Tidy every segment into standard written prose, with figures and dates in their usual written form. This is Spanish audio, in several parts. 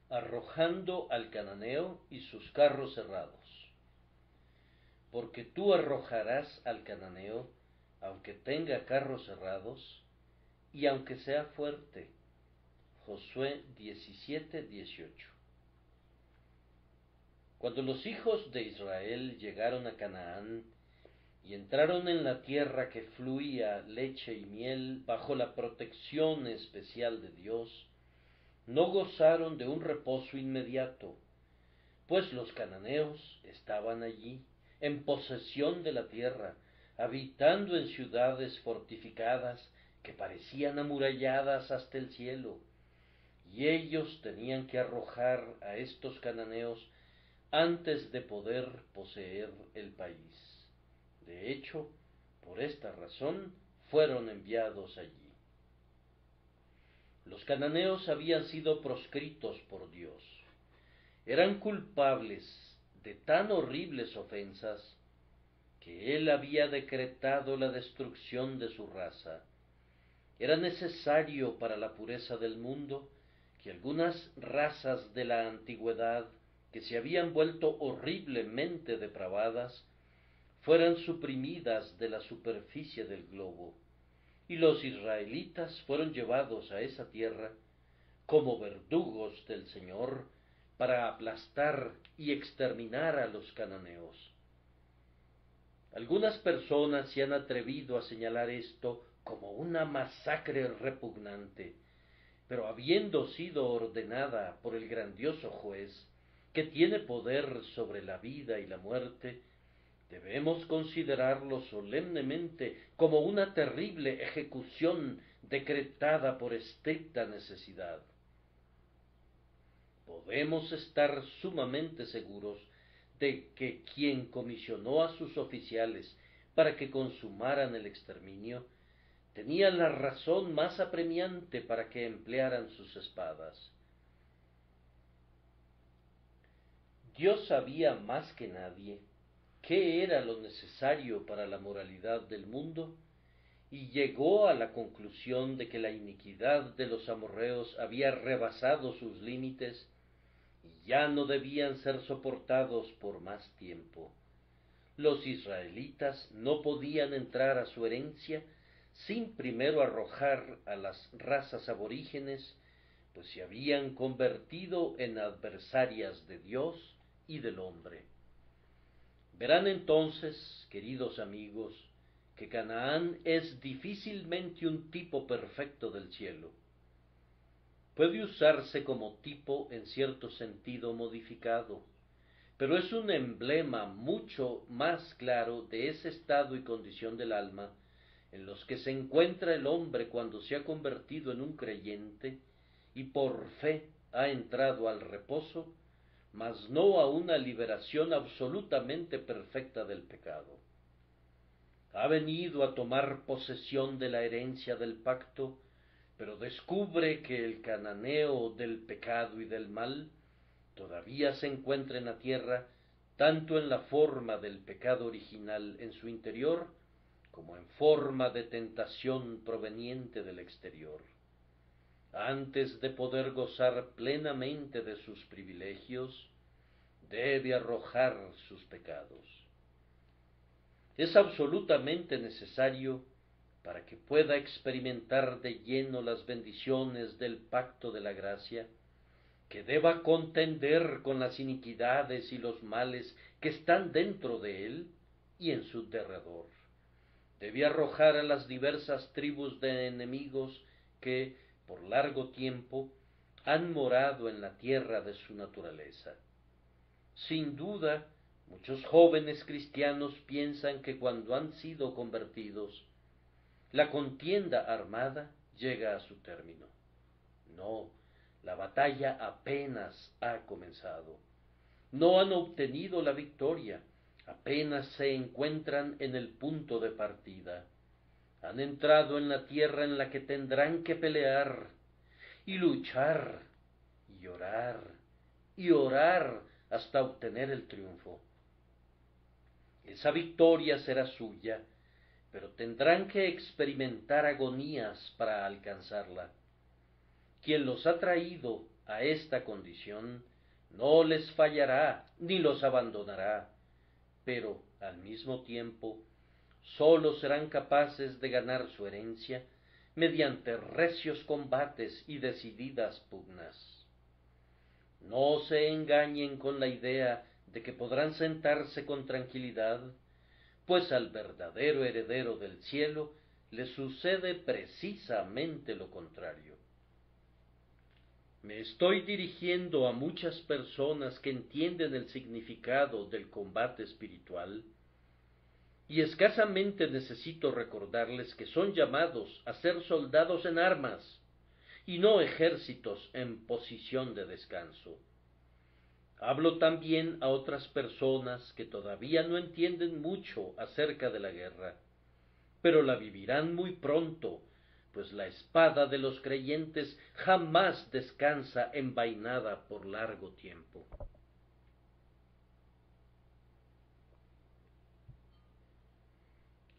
Arrojando al cananeo y sus carros cerrados. Porque tú arrojarás al cananeo, aunque tenga carros cerrados, y aunque sea fuerte. Josué 17:18. Cuando los hijos de Israel llegaron a Canaán y entraron en la tierra que fluía leche y miel bajo la protección especial de Dios, no gozaron de un reposo inmediato, pues los cananeos estaban allí, en posesión de la tierra, habitando en ciudades fortificadas que parecían amuralladas hasta el cielo, y ellos tenían que arrojar a estos cananeos antes de poder poseer el país. De hecho, por esta razón fueron enviados allí. Los cananeos habían sido proscritos por Dios. Eran culpables de tan horribles ofensas que Él había decretado la destrucción de su raza. Era necesario para la pureza del mundo que algunas razas de la antigüedad que se habían vuelto horriblemente depravadas fueran suprimidas de la superficie del globo, y los israelitas fueron llevados a esa tierra como verdugos del Señor para aplastar y exterminar a los cananeos. Algunas personas se han atrevido a señalar esto como una masacre repugnante, pero habiendo sido ordenada por el grandioso juez, que tiene poder sobre la vida y la muerte, debemos considerarlo solemnemente como una terrible ejecución decretada por estricta necesidad. Podemos estar sumamente seguros de que quien comisionó a sus oficiales para que consumaran el exterminio tenía la razón más apremiante para que emplearan sus espadas. Dios sabía más que nadie qué era lo necesario para la moralidad del mundo, y llegó a la conclusión de que la iniquidad de los amorreos había rebasado sus límites y ya no debían ser soportados por más tiempo. Los israelitas no podían entrar a su herencia sin primero arrojar a las razas aborígenes, pues se habían convertido en adversarias de Dios y del hombre. Verán entonces, queridos amigos, que Canaán es difícilmente un tipo perfecto del cielo. Puede usarse como tipo en cierto sentido modificado, pero es un emblema mucho más claro de ese estado y condición del alma en los que se encuentra el hombre cuando se ha convertido en un creyente y por fe ha entrado al reposo, mas no a una liberación absolutamente perfecta del pecado. Ha venido a tomar posesión de la herencia del pacto, pero descubre que el cananeo del pecado y del mal todavía se encuentra en la tierra, tanto en la forma del pecado original en su interior, como en forma de tentación proveniente del exterior. Antes de poder gozar plenamente de sus privilegios, debe arrojar sus pecados. Es absolutamente necesario, para que pueda experimentar de lleno las bendiciones del pacto de la gracia, que deba contender con las iniquidades y los males que están dentro de él y en su derredor. Debe arrojar a las diversas tribus de enemigos que, por largo tiempo, han morado en la tierra de su naturaleza. Sin duda, muchos jóvenes cristianos piensan que cuando han sido convertidos, la contienda armada llega a su término. No, la batalla apenas ha comenzado. No han obtenido la victoria, apenas se encuentran en el punto de partida. Han entrado en la tierra en la que tendrán que pelear y luchar y orar hasta obtener el triunfo. Esa victoria será suya, pero tendrán que experimentar agonías para alcanzarla. Quien los ha traído a esta condición no les fallará ni los abandonará, pero al mismo tiempo sólo serán capaces de ganar su herencia mediante recios combates y decididas pugnas. No se engañen con la idea de que podrán sentarse con tranquilidad, pues al verdadero heredero del cielo le sucede precisamente lo contrario. Me estoy dirigiendo a muchas personas que entienden el significado del combate espiritual, y escasamente necesito recordarles que son llamados a ser soldados en armas, y no ejércitos en posición de descanso. Hablo también a otras personas que todavía no entienden mucho acerca de la guerra, pero la vivirán muy pronto, pues la espada de los creyentes jamás descansa envainada por largo tiempo.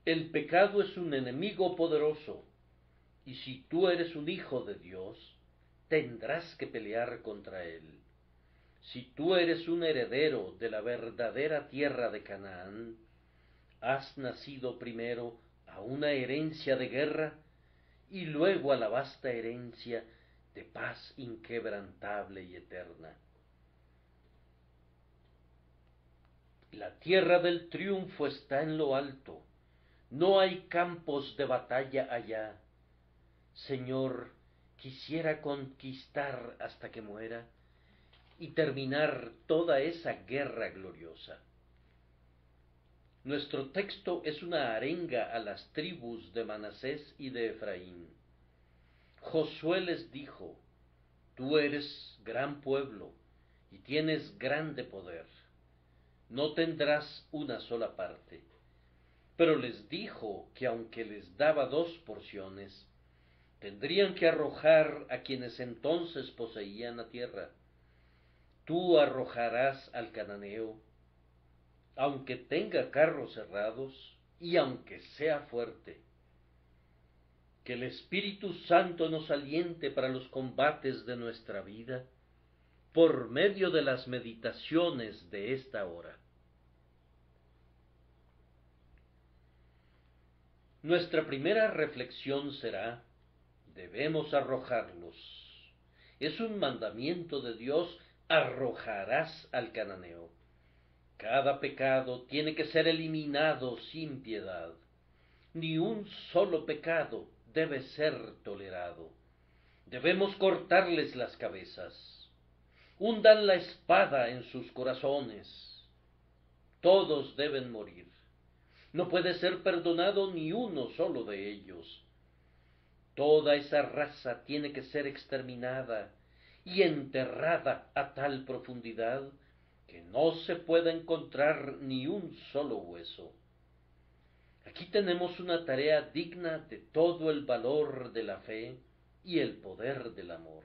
El pecado es un enemigo poderoso, y si tú eres un hijo de Dios, tendrás que pelear contra él. Si tú eres un heredero de la verdadera tierra de Canaán, has nacido primero a una herencia de guerra y luego a la vasta herencia de paz inquebrantable y eterna. La tierra del triunfo está en lo alto, no hay campos de batalla allá. Señor, quisiera conquistar hasta que muera y terminar toda esa guerra gloriosa. Nuestro texto es una arenga a las tribus de Manasés y de Efraín. Josué les dijo: tú eres gran pueblo y tienes grande poder. No tendrás una sola parte. Pero les dijo que aunque les daba 2 porciones, tendrían que arrojar a quienes entonces poseían la tierra. Tú arrojarás al cananeo, aunque tenga carros cerrados y aunque sea fuerte. Que el Espíritu Santo nos aliente para los combates de nuestra vida por medio de las meditaciones de esta hora. Nuestra primera reflexión será: debemos arrojarlos. Es un mandamiento de Dios: arrojarás al cananeo. Cada pecado tiene que ser eliminado sin piedad. Ni un solo pecado debe ser tolerado. Debemos cortarles las cabezas. Hundan la espada en sus corazones. Todos deben morir. No puede ser perdonado ni uno solo de ellos. Toda esa raza tiene que ser exterminada y enterrada a tal profundidad que no se pueda encontrar ni un solo hueso. Aquí tenemos una tarea digna de todo el valor de la fe y el poder del amor.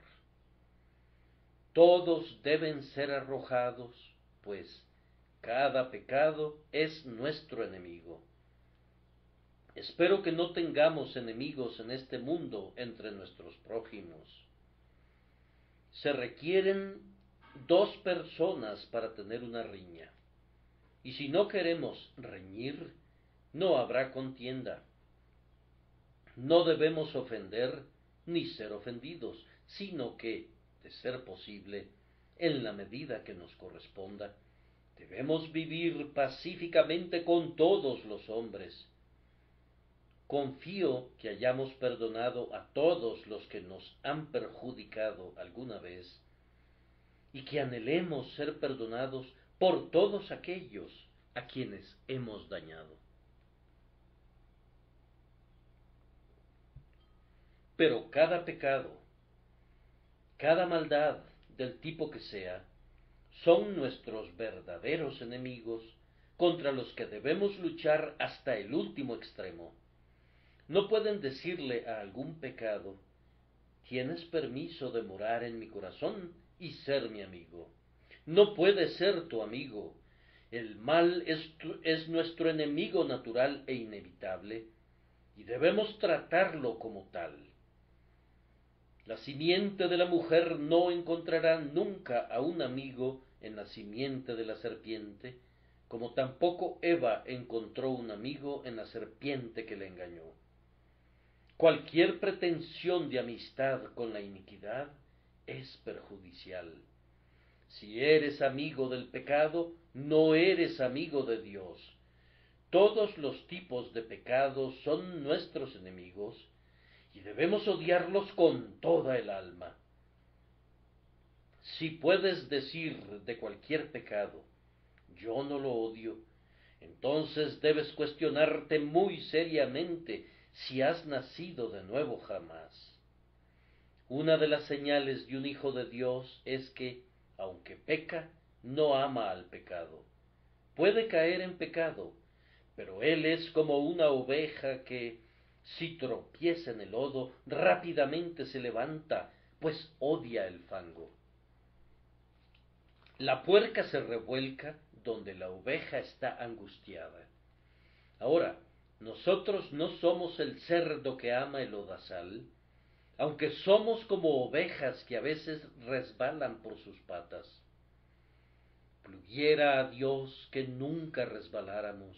Todos deben ser arrojados, pues cada pecado es nuestro enemigo. Espero que no tengamos enemigos en este mundo entre nuestros prójimos. Se requieren 2 personas para tener una riña, y si no queremos reñir, no habrá contienda. No debemos ofender ni ser ofendidos, sino que, de ser posible, en la medida que nos corresponda, debemos vivir pacíficamente con todos los hombres. Confío que hayamos perdonado a todos los que nos han perjudicado alguna vez, y que anhelemos ser perdonados por todos aquellos a quienes hemos dañado. Pero cada pecado, cada maldad del tipo que sea, son nuestros verdaderos enemigos contra los que debemos luchar hasta el último extremo. No pueden decirle a algún pecado: tienes permiso de morar en mi corazón y ser mi amigo. No puede ser tu amigo, El mal es nuestro enemigo natural e inevitable, y debemos tratarlo como tal. La simiente de la mujer no encontrará nunca a un amigo en la simiente de la serpiente, como tampoco Eva encontró un amigo en la serpiente que le engañó. Cualquier pretensión de amistad con la iniquidad es perjudicial. Si eres amigo del pecado, no eres amigo de Dios. Todos los tipos de pecados son nuestros enemigos y debemos odiarlos con toda el alma. Si puedes decir de cualquier pecado, yo no lo odio, entonces debes cuestionarte muy seriamente si has nacido de nuevo jamás. Una de las señales de un hijo de Dios es que, aunque peca, no ama al pecado. Puede caer en pecado, pero él es como una oveja que, si tropieza en el lodo, rápidamente se levanta, pues odia el fango. La puerca se revuelca donde la oveja está angustiada. Ahora, nosotros no somos el cerdo que ama el lodazal, aunque somos como ovejas que a veces resbalan por sus patas. Pluguiera a Dios que nunca resbaláramos.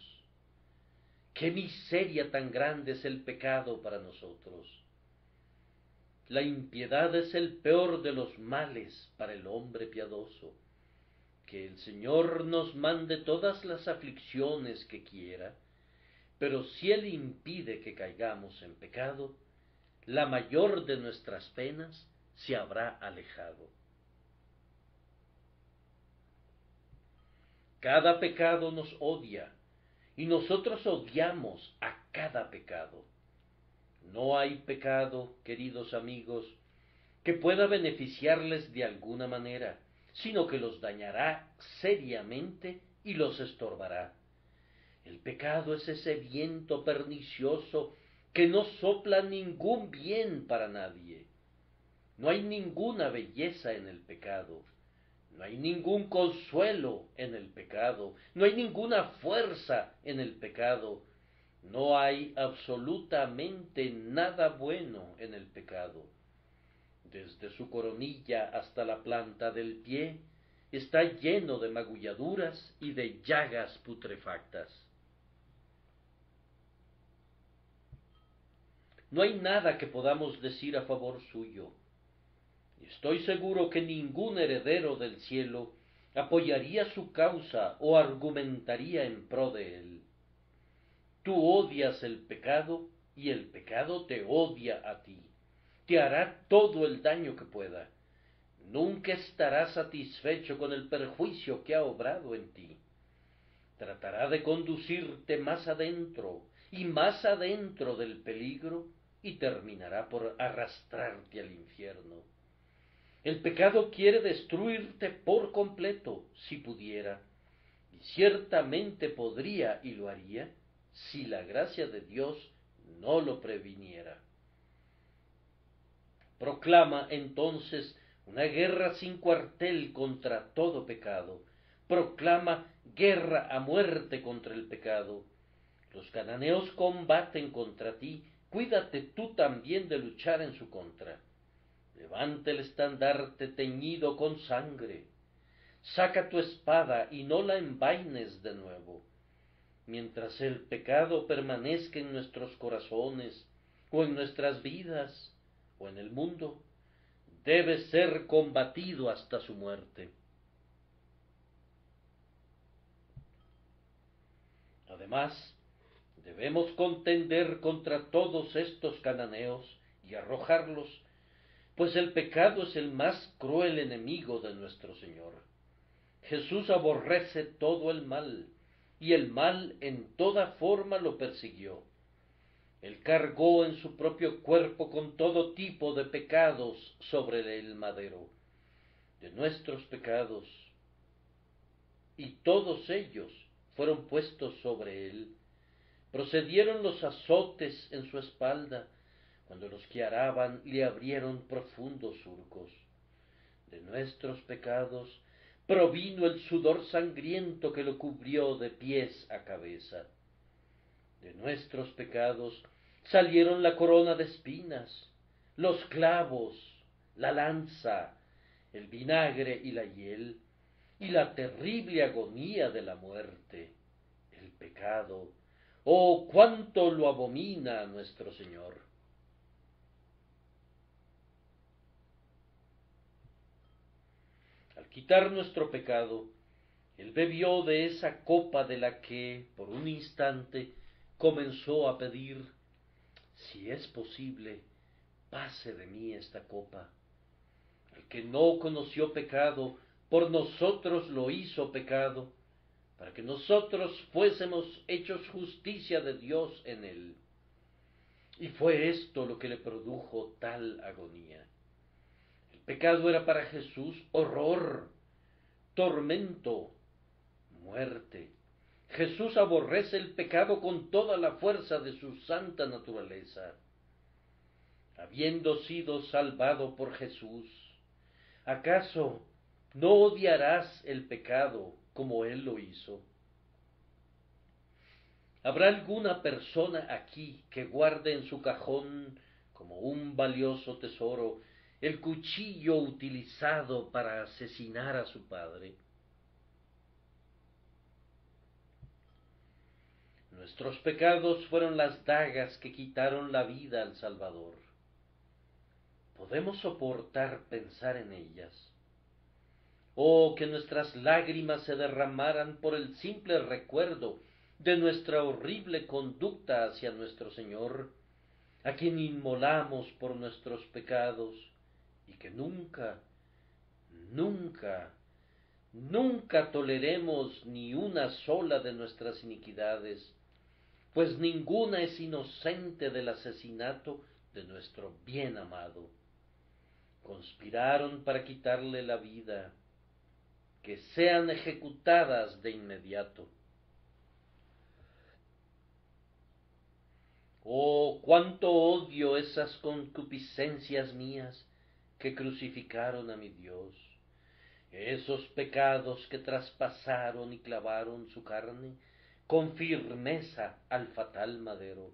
¡Qué miseria tan grande es el pecado para nosotros! La impiedad es el peor de los males para el hombre piadoso. Que el Señor nos mande todas las aflicciones que quiera, pero si Él impide que caigamos en pecado, la mayor de nuestras penas se habrá alejado. Cada pecado nos odia, y nosotros odiamos a cada pecado. No hay pecado, queridos amigos, que pueda beneficiarles de alguna manera, sino que los dañará seriamente y los estorbará. El pecado es ese viento pernicioso que no sopla ningún bien para nadie. No hay ninguna belleza en el pecado, no hay ningún consuelo en el pecado, no hay ninguna fuerza en el pecado, no hay absolutamente nada bueno en el pecado. Desde su coronilla hasta la planta del pie está lleno de magulladuras y de llagas putrefactas. No hay nada que podamos decir a favor suyo. Y estoy seguro que ningún heredero del cielo apoyaría su causa o argumentaría en pro de él. Tú odias el pecado y el pecado te odia a ti. Te hará todo el daño que pueda. Nunca estará satisfecho con el perjuicio que ha obrado en ti. Tratará de conducirte más adentro y más adentro del peligro y terminará por arrastrarte al infierno. El pecado quiere destruirte por completo, si pudiera, y ciertamente podría y lo haría, si la gracia de Dios no lo previniera. Proclama entonces una guerra sin cuartel contra todo pecado. Proclama guerra a muerte contra el pecado. Los cananeos combaten contra ti, cuídate tú también de luchar en su contra. Levanta el estandarte teñido con sangre. Saca tu espada y no la envaines de nuevo. Mientras el pecado permanezca en nuestros corazones, o en nuestras vidas, o en el mundo, debe ser combatido hasta su muerte. Además, debemos contender contra todos estos cananeos y arrojarlos, pues el pecado es el más cruel enemigo de nuestro Señor. Jesús aborrece todo el mal, y el mal en toda forma lo persiguió. Él cargó en su propio cuerpo con todo tipo de pecados sobre el madero, de nuestros pecados, y todos ellos fueron puestos sobre él. Procedieron los azotes en su espalda, cuando los que araban le abrieron profundos surcos. De nuestros pecados provino el sudor sangriento que lo cubrió de pies a cabeza. De nuestros pecados salieron la corona de espinas, los clavos, la lanza, el vinagre y la hiel, y la terrible agonía de la muerte, el pecado. ¡Oh, cuánto lo abomina nuestro Señor! Al quitar nuestro pecado, Él bebió de esa copa de la que, por un instante, comenzó a pedir: si es posible, pase de mí esta copa. El que no conoció pecado, por nosotros lo hizo pecado, para que nosotros fuésemos hechos justicia de Dios en él. Y fue esto lo que le produjo tal agonía. El pecado era para Jesús horror, tormento, muerte. Jesús aborrece el pecado con toda la fuerza de su santa naturaleza. Habiendo sido salvado por Jesús, ¿acaso no odiarás el pecado como Él lo hizo? ¿Habrá alguna persona aquí que guarde en su cajón, como un valioso tesoro, el cuchillo utilizado para asesinar a su padre? Nuestros pecados fueron las dagas que quitaron la vida al Salvador. ¿Podemos soportar pensar en ellas? Oh, que nuestras lágrimas se derramaran por el simple recuerdo de nuestra horrible conducta hacia nuestro Señor, a quien inmolamos por nuestros pecados, y que nunca, nunca, nunca toleremos ni una sola de nuestras iniquidades, pues ninguna es inocente del asesinato de nuestro bien amado. Conspiraron para quitarle la vida, que sean ejecutadas de inmediato. Oh, cuánto odio esas concupiscencias mías que crucificaron a mi Dios, esos pecados que traspasaron y clavaron su carne con firmeza al fatal madero.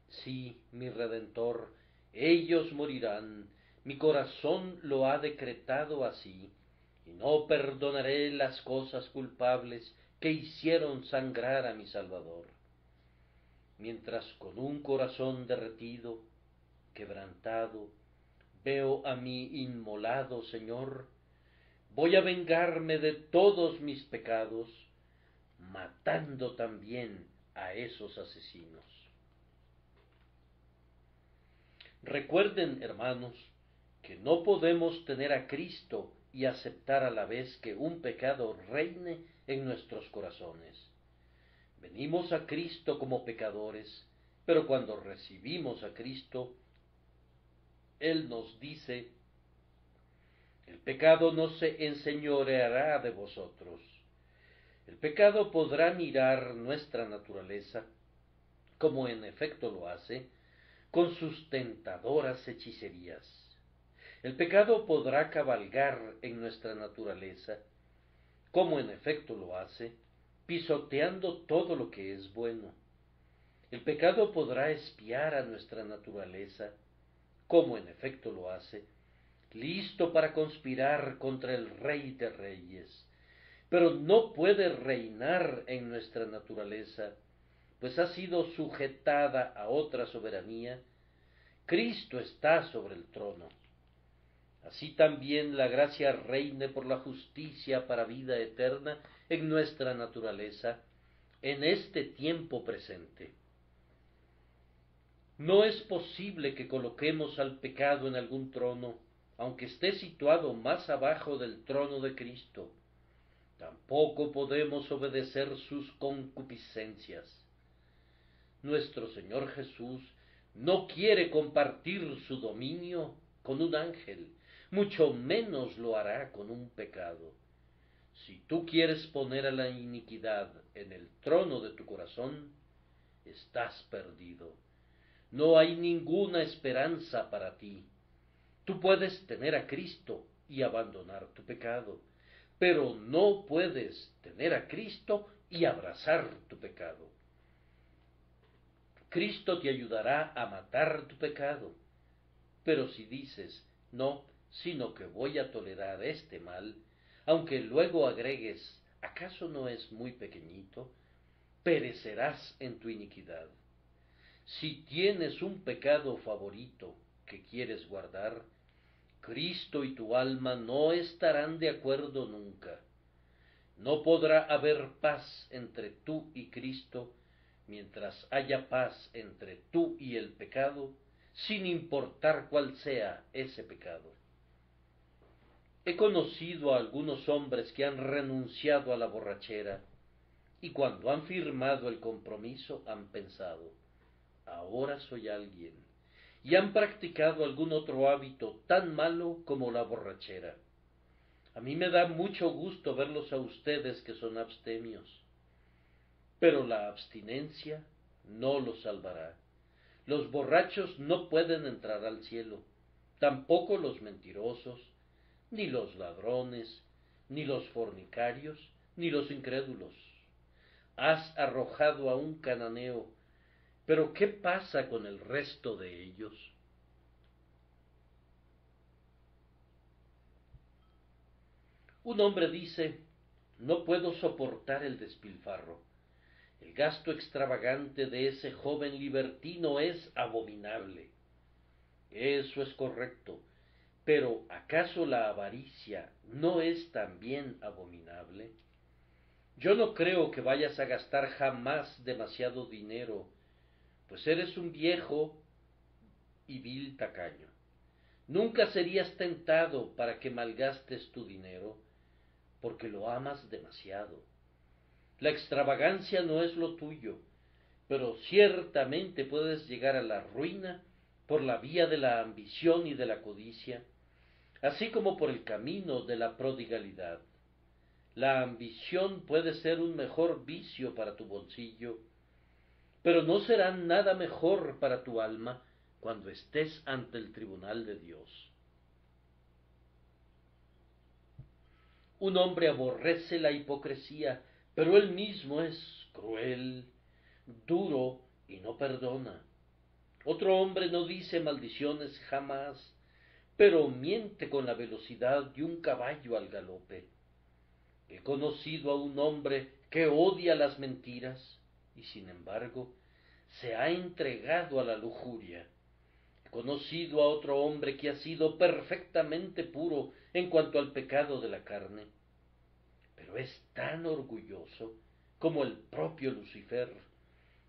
Sí, mi Redentor, ellos morirán, mi corazón lo ha decretado así, y no perdonaré las cosas culpables que hicieron sangrar a mi Salvador. Mientras con un corazón derretido, quebrantado, veo a mi inmolado Señor, voy a vengarme de todos mis pecados, matando también a esos asesinos. Recuerden, hermanos, que no podemos tener a Cristo y aceptar a la vez que un pecado reine en nuestros corazones. Venimos a Cristo como pecadores, pero cuando recibimos a Cristo, Él nos dice: el pecado no se enseñoreará de vosotros. El pecado podrá mirar nuestra naturaleza, como en efecto lo hace, con sus tentadoras hechicerías. El pecado podrá cabalgar en nuestra naturaleza, como en efecto lo hace, pisoteando todo lo que es bueno. El pecado podrá espiar a nuestra naturaleza, como en efecto lo hace, listo para conspirar contra el Rey de Reyes, pero no puede reinar en nuestra naturaleza, pues ha sido sujetada a otra soberanía. Cristo está sobre el trono. Así también la gracia reine por la justicia para vida eterna en nuestra naturaleza, en este tiempo presente. No es posible que coloquemos al pecado en algún trono, aunque esté situado más abajo del trono de Cristo. Tampoco podemos obedecer sus concupiscencias. Nuestro Señor Jesús no quiere compartir su dominio con un ángel, mucho menos lo hará con un pecado. Si tú quieres poner a la iniquidad en el trono de tu corazón, estás perdido. No hay ninguna esperanza para ti. Tú puedes tener a Cristo y abandonar tu pecado. pero no puedes tener a Cristo y abrazar tu pecado. Cristo te ayudará a matar tu pecado, pero si dices, no, sino que voy a tolerar este mal, aunque luego agregues, ¿acaso no es muy pequeñito? Perecerás en tu iniquidad. Si tienes un pecado favorito que quieres guardar, Cristo y tu alma no estarán de acuerdo nunca. No podrá haber paz entre tú y Cristo mientras haya paz entre tú y el pecado, sin importar cuál sea ese pecado. He conocido a algunos hombres que han renunciado a la borrachera y cuando han firmado el compromiso han pensado, ahora soy alguien, y han practicado algún otro hábito tan malo como la borrachera. A mí me da mucho gusto verlos a ustedes que son abstemios, pero la abstinencia no los salvará. Los borrachos no pueden entrar al cielo, tampoco los mentirosos, ni los ladrones, ni los fornicarios, ni los incrédulos. Has arrojado a un cananeo, pero ¿qué pasa con el resto de ellos? Un hombre dice, no puedo soportar el despilfarro. El gasto extravagante de ese joven libertino es abominable. Eso es correcto, pero ¿acaso la avaricia no es también abominable? Yo no creo que vayas a gastar jamás demasiado dinero, pues eres un viejo y vil tacaño. Nunca serías tentado para que malgastes tu dinero, porque lo amas demasiado. La extravagancia no es lo tuyo, pero ciertamente puedes llegar a la ruina por la vía de la ambición y de la codicia, así como por el camino de la prodigalidad. La ambición puede ser un mejor vicio para tu bolsillo, pero no será nada mejor para tu alma cuando estés ante el tribunal de Dios. Un hombre aborrece la hipocresía, pero él mismo es cruel, duro y no perdona. Otro hombre no dice maldiciones jamás, pero miente con la velocidad de un caballo al galope. He conocido a un hombre que odia las mentiras y sin embargo se ha entregado a la lujuria. He conocido a otro hombre que ha sido perfectamente puro en cuanto al pecado de la carne, pero es tan orgulloso como el propio Lucifer,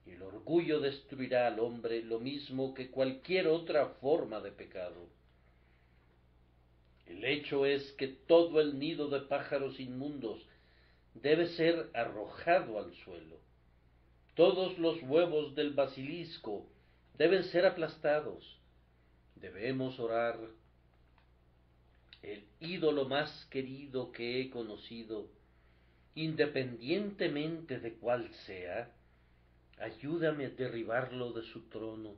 y el orgullo destruirá al hombre lo mismo que cualquier otra forma de pecado. El hecho es que todo el nido de pájaros inmundos debe ser arrojado al suelo. Todos los huevos del basilisco deben ser aplastados. Debemos orar. El ídolo más querido que he conocido, independientemente de cuál sea, ayúdame a derribarlo de su trono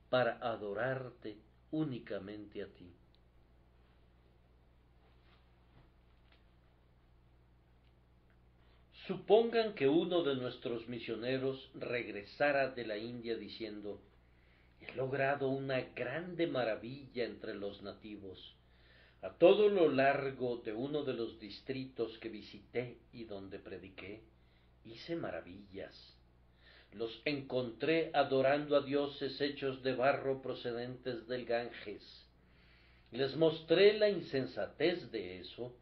para adorarte únicamente a ti. Supongan que uno de nuestros misioneros regresara de la India diciendo, he logrado una grande maravilla entre los nativos. A todo lo largo de uno de los distritos que visité y donde prediqué, hice maravillas. Los encontré adorando a dioses hechos de barro procedentes del Ganges. Les mostré la insensatez de eso,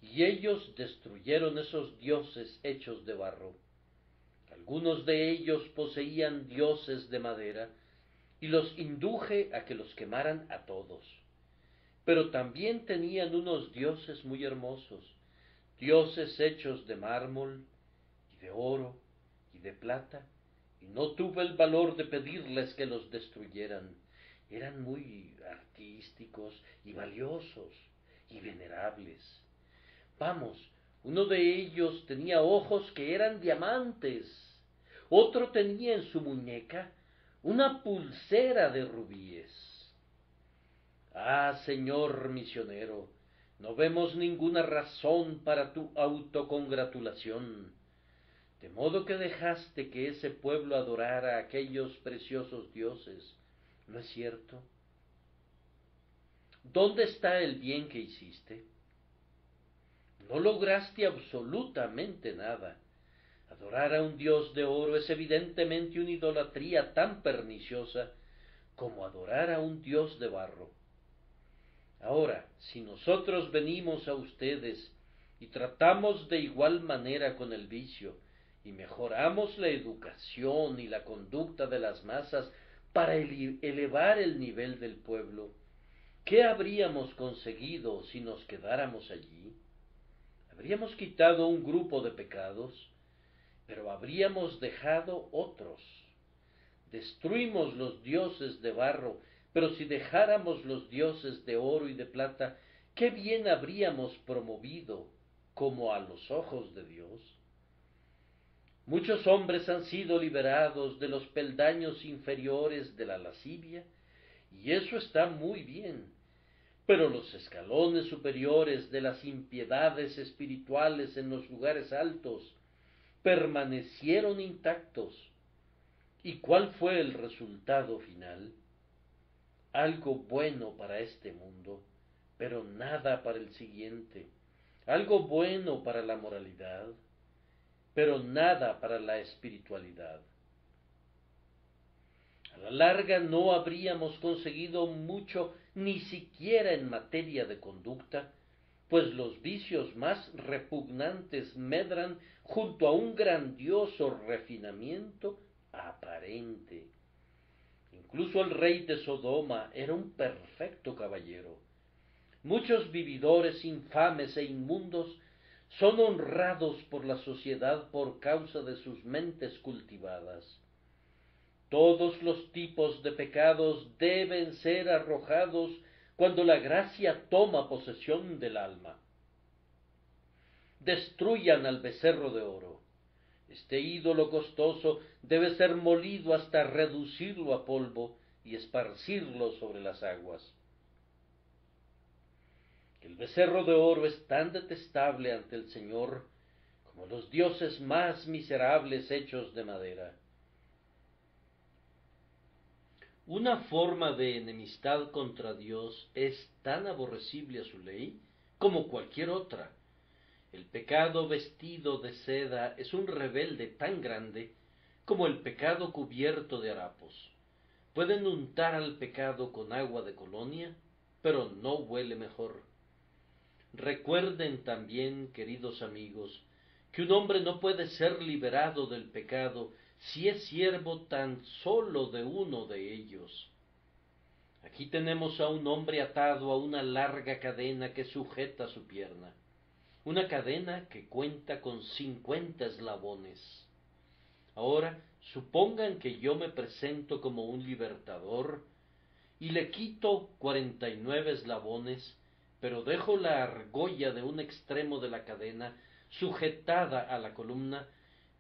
y ellos destruyeron esos dioses hechos de barro. Algunos de ellos poseían dioses de madera, y los induje a que los quemaran a todos. Pero también tenían unos dioses muy hermosos, dioses hechos de mármol, y de oro, y de plata, y no tuve el valor de pedirles que los destruyeran. Eran muy artísticos y valiosos y venerables. Vamos, uno de ellos tenía ojos que eran diamantes, otro tenía en su muñeca una pulsera de rubíes. Ah, señor misionero, No vemos ninguna razón para tu autocongratulación, de modo que dejaste que ese pueblo adorara a aquellos preciosos dioses, ¿no es cierto? ¿Dónde está el bien que hiciste? No lograste absolutamente nada. Adorar a un dios de oro es evidentemente una idolatría tan perniciosa como adorar a un dios de barro. Ahora, si nosotros venimos a ustedes y tratamos de igual manera con el vicio, y mejoramos la educación y la conducta de las masas para elevar el nivel del pueblo, ¿qué habríamos conseguido si nos quedáramos allí? Habríamos quitado un grupo de pecados, pero habríamos dejado otros. Destruimos los dioses de barro, pero si dejáramos los dioses de oro y de plata, ¿qué bien habríamos promovido como a los ojos de Dios? Muchos hombres han sido liberados de los peldaños inferiores de la lascivia, y eso está muy bien, pero los escalones superiores de las impiedades espirituales en los lugares altos permanecieron intactos. ¿Y cuál fue el resultado final? Algo bueno para este mundo, pero nada para el siguiente. Algo bueno para la moralidad, pero nada para la espiritualidad. A la larga no habríamos conseguido mucho ni siquiera en materia de conducta, pues los vicios más repugnantes medran junto a un grandioso refinamiento aparente. Incluso el rey de Sodoma era un perfecto caballero. Muchos vividores infames e inmundos son honrados por la sociedad por causa de sus mentes cultivadas. Todos los tipos de pecados deben ser arrojados cuando la gracia toma posesión del alma. Destruyan al becerro de oro. Este ídolo costoso debe ser molido hasta reducirlo a polvo y esparcirlo sobre las aguas. El becerro de oro es tan detestable ante el Señor como los dioses más miserables hechos de madera. Una forma de enemistad contra Dios es tan aborrecible a su ley como cualquier otra. El pecado vestido de seda es un rebelde tan grande como el pecado cubierto de harapos. Pueden untar al pecado con agua de colonia, pero no huele mejor. Recuerden también, queridos amigos, que un hombre no puede ser liberado del pecado si es siervo tan solo de uno de ellos. Aquí tenemos a un hombre atado a una larga cadena que sujeta su pierna, una cadena que cuenta con 50 eslabones. Ahora, supongan que yo me presento como un libertador y le quito 49 eslabones, pero dejo la argolla de un extremo de la cadena sujetada a la columna,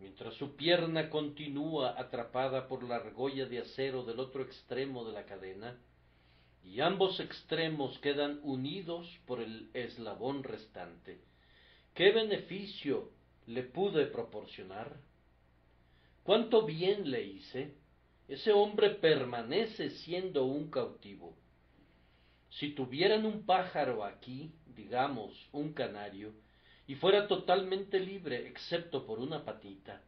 mientras su pierna continúa atrapada por la argolla de acero del otro extremo de la cadena, y ambos extremos quedan unidos por el eslabón restante. ¿Qué beneficio le pude proporcionar? ¿Cuánto bien le hice? Ese hombre permanece siendo un cautivo. Si tuvieran un pájaro aquí, digamos un canario, y fuera totalmente libre excepto por una patita,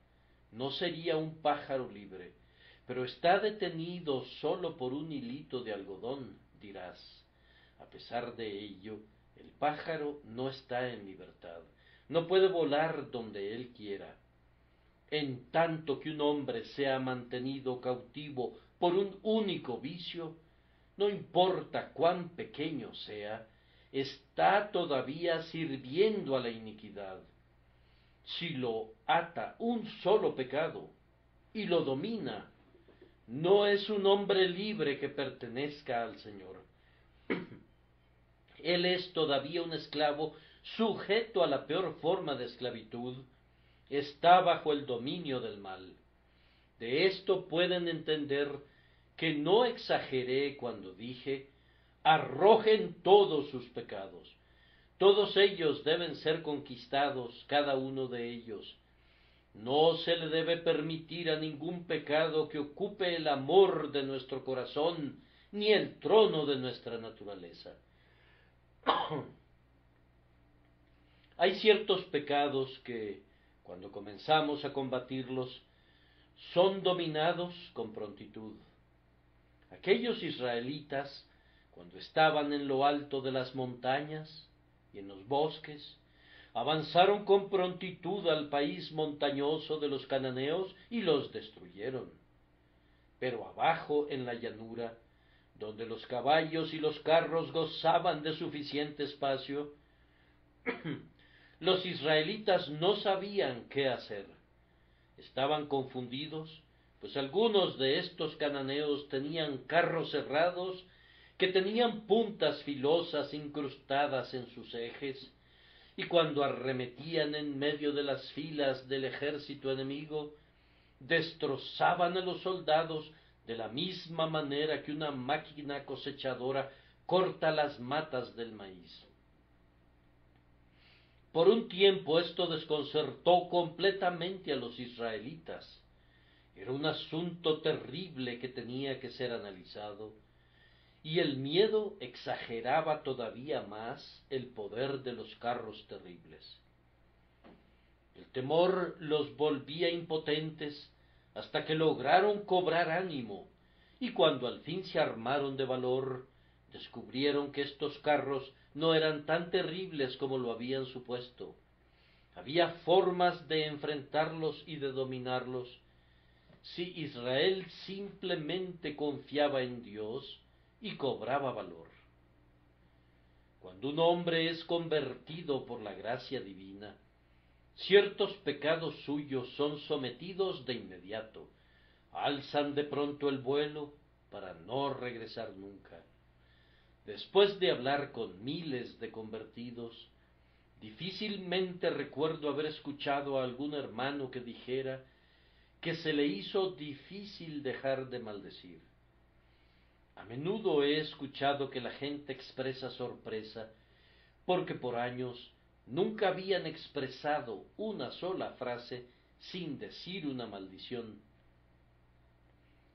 no sería un pájaro libre, pero está detenido solo por un hilito de algodón, dirás. A pesar de ello, el pájaro no está en libertad, no puede volar donde él quiera. En tanto que un hombre sea mantenido cautivo por un único vicio, no importa cuán pequeño sea, está todavía sirviendo a la iniquidad. Si lo ata un solo pecado y lo domina, no es un hombre libre que pertenezca al Señor. Él es todavía un esclavo sujeto a la peor forma de esclavitud, está bajo el dominio del mal. De esto pueden entender que no exageré cuando dije, arrojen todos sus pecados. Todos ellos deben ser conquistados, cada uno de ellos. No se le debe permitir a ningún pecado que ocupe el amor de nuestro corazón, ni el trono de nuestra naturaleza. Hay ciertos pecados que, cuando comenzamos a combatirlos, son dominados con prontitud. Aquellos israelitas, cuando estaban en lo alto de las montañas y en los bosques, avanzaron con prontitud al país montañoso de los cananeos y los destruyeron. Pero abajo en la llanura, donde los caballos y los carros gozaban de suficiente espacio, los israelitas no sabían qué hacer. Estaban confundidos, pues algunos de estos cananeos tenían carros cerrados que tenían puntas filosas incrustadas en sus ejes, y cuando arremetían en medio de las filas del ejército enemigo, destrozaban a los soldados de la misma manera que una máquina cosechadora corta las matas del maíz. Por un tiempo esto desconcertó completamente a los israelitas. Era un asunto terrible que tenía que ser analizado, y el miedo exageraba todavía más el poder de los carros terribles. El temor los volvía impotentes hasta que lograron cobrar ánimo, y cuando al fin se armaron de valor, descubrieron que estos carros no eran tan terribles como lo habían supuesto. Había formas de enfrentarlos y de dominarlos. Si Israel simplemente confiaba en Dios y cobraba valor. Cuando un hombre es convertido por la gracia divina, ciertos pecados suyos son sometidos de inmediato, alzan de pronto el vuelo para no regresar nunca. Después de hablar con miles de convertidos, difícilmente recuerdo haber escuchado a algún hermano que dijera que se le hizo difícil dejar de maldecir. A menudo he escuchado que la gente expresa sorpresa porque por años nunca habían expresado una sola frase sin decir una maldición.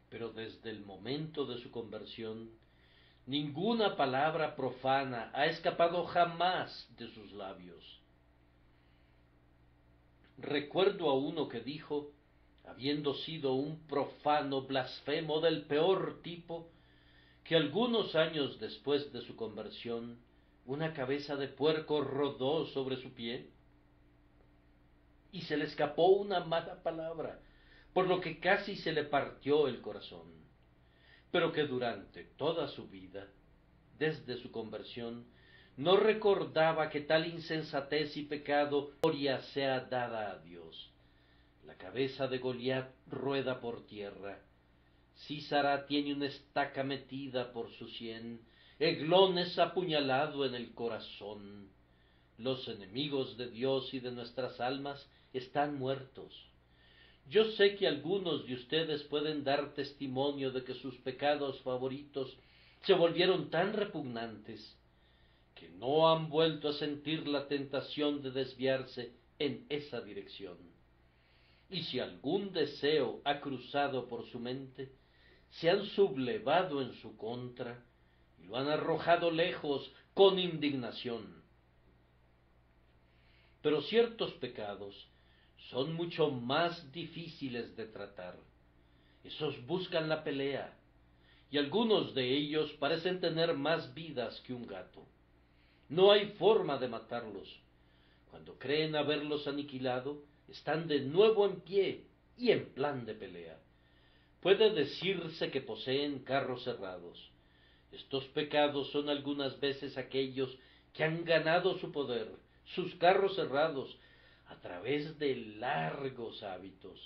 Pero desde el momento de su conversión, ninguna palabra profana ha escapado jamás de sus labios. Recuerdo a uno que dijo, habiendo sido un profano blasfemo del peor tipo, que algunos años después de su conversión, una cabeza de puerco rodó sobre su pie y se le escapó una mala palabra, por lo que casi se le partió el corazón, pero que durante toda su vida, desde su conversión, no recordaba que tal insensatez y pecado gloria sea dada a Dios. La cabeza de Goliat rueda por tierra, Sísara tiene una estaca metida por su sien, Eglón es apuñalado en el corazón. Los enemigos de Dios y de nuestras almas están muertos. Yo sé que algunos de ustedes pueden dar testimonio de que sus pecados favoritos se volvieron tan repugnantes que no han vuelto a sentir la tentación de desviarse en esa dirección. Y si algún deseo ha cruzado por su mente, se han sublevado en su contra y lo han arrojado lejos con indignación. Pero ciertos pecados son mucho más difíciles de tratar. Esos buscan la pelea, y algunos de ellos parecen tener más vidas que un gato. No hay forma de matarlos. Cuando creen haberlos aniquilado, están de nuevo en pie y en plan de pelea. Puede decirse que poseen carros cerrados. Estos pecados son algunas veces aquellos que han ganado su poder, sus carros cerrados, a través de largos hábitos.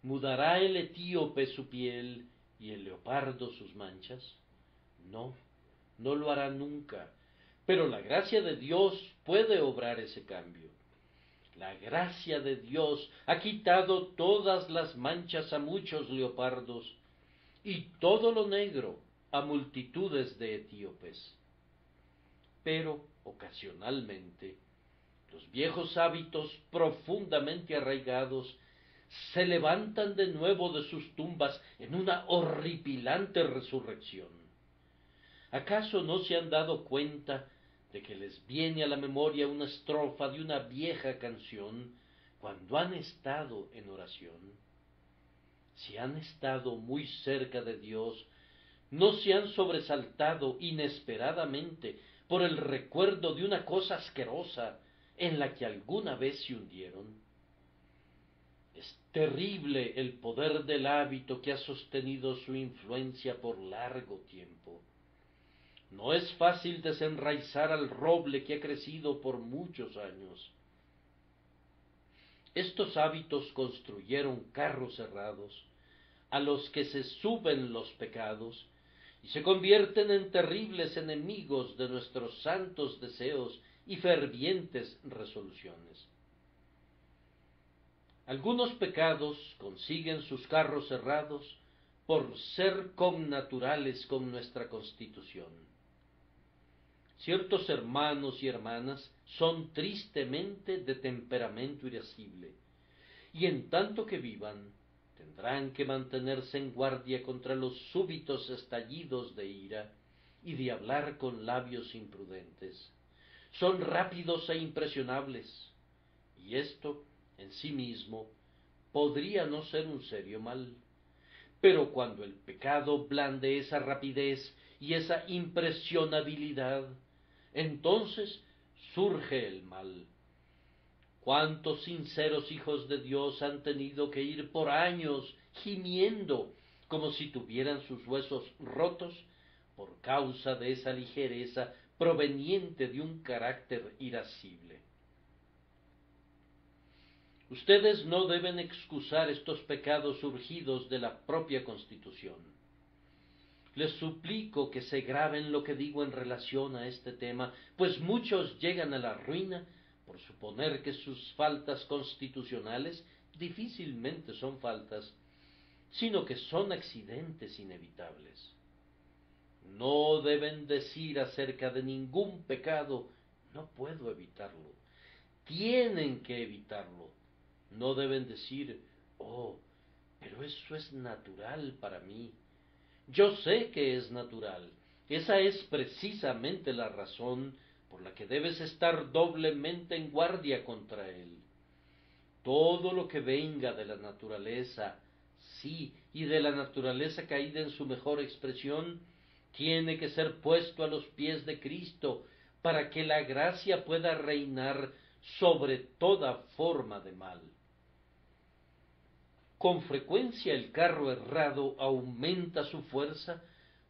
¿Mudará el etíope su piel y el leopardo sus manchas? No, no lo hará nunca, pero la gracia de Dios puede obrar ese cambio. La gracia de Dios ha quitado todas las manchas a muchos leopardos y todo lo negro a multitudes de etíopes. Pero ocasionalmente, los viejos hábitos profundamente arraigados se levantan de nuevo de sus tumbas en una horripilante resurrección. ¿Acaso no se han dado cuenta de que les viene a la memoria una estrofa de una vieja canción cuando han estado en oración? Si han estado muy cerca de Dios, no se han sobresaltado inesperadamente por el recuerdo de una cosa asquerosa en la que alguna vez se hundieron. Es terrible el poder del hábito que ha sostenido su influencia por largo tiempo. No es fácil desenraizar al roble que ha crecido por muchos años. Estos hábitos construyeron carros cerrados, a los que se suben los pecados, y se convierten en terribles enemigos de nuestros santos deseos y fervientes resoluciones. Algunos pecados consiguen sus carros cerrados por ser connaturales con nuestra constitución. Ciertos hermanos y hermanas son tristemente de temperamento irascible, y en tanto que vivan, tendrán que mantenerse en guardia contra los súbitos estallidos de ira y de hablar con labios imprudentes. Son rápidos e impresionables, y esto en sí mismo podría no ser un serio mal. Pero cuando el pecado blande esa rapidez y esa impresionabilidad, entonces surge el mal. ¿Cuántos sinceros hijos de Dios han tenido que ir por años gimiendo como si tuvieran sus huesos rotos por causa de esa ligereza proveniente de un carácter irascible? Ustedes no deben excusar estos pecados surgidos de la propia Constitución. Les suplico que se graben lo que digo en relación a este tema, pues muchos llegan a la ruina por suponer que sus faltas constitucionales difícilmente son faltas, sino que son accidentes inevitables. No deben decir acerca de ningún pecado, no puedo evitarlo. Tienen que evitarlo. No deben decir, oh, pero eso es natural para mí. Yo sé que es natural. Esa es precisamente la razón por la que debes estar doblemente en guardia contra él. Todo lo que venga de la naturaleza, sí, y de la naturaleza caída en su mejor expresión, tiene que ser puesto a los pies de Cristo para que la gracia pueda reinar sobre toda forma de mal. Con frecuencia el carro errado aumenta su fuerza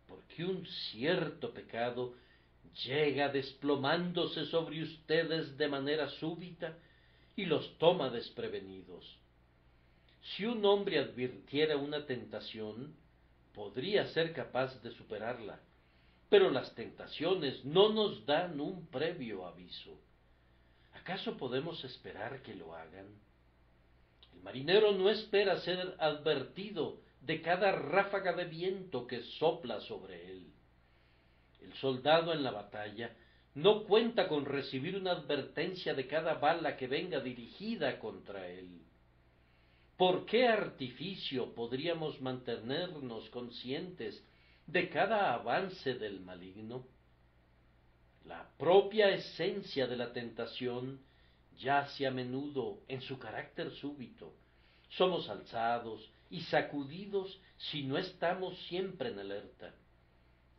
porque un cierto pecado llega desplomándose sobre ustedes de manera súbita y los toma desprevenidos. Si un hombre advirtiera una tentación, podría ser capaz de superarla, pero las tentaciones no nos dan un previo aviso. ¿Acaso podemos esperar que lo hagan? El marinero no espera ser advertido de cada ráfaga de viento que sopla sobre él. El soldado en la batalla no cuenta con recibir una advertencia de cada bala que venga dirigida contra él. ¿Por qué artificio podríamos mantenernos conscientes de cada avance del maligno? La propia esencia de la tentación yace a menudo en su carácter súbito. Somos alzados y sacudidos si no estamos siempre en alerta.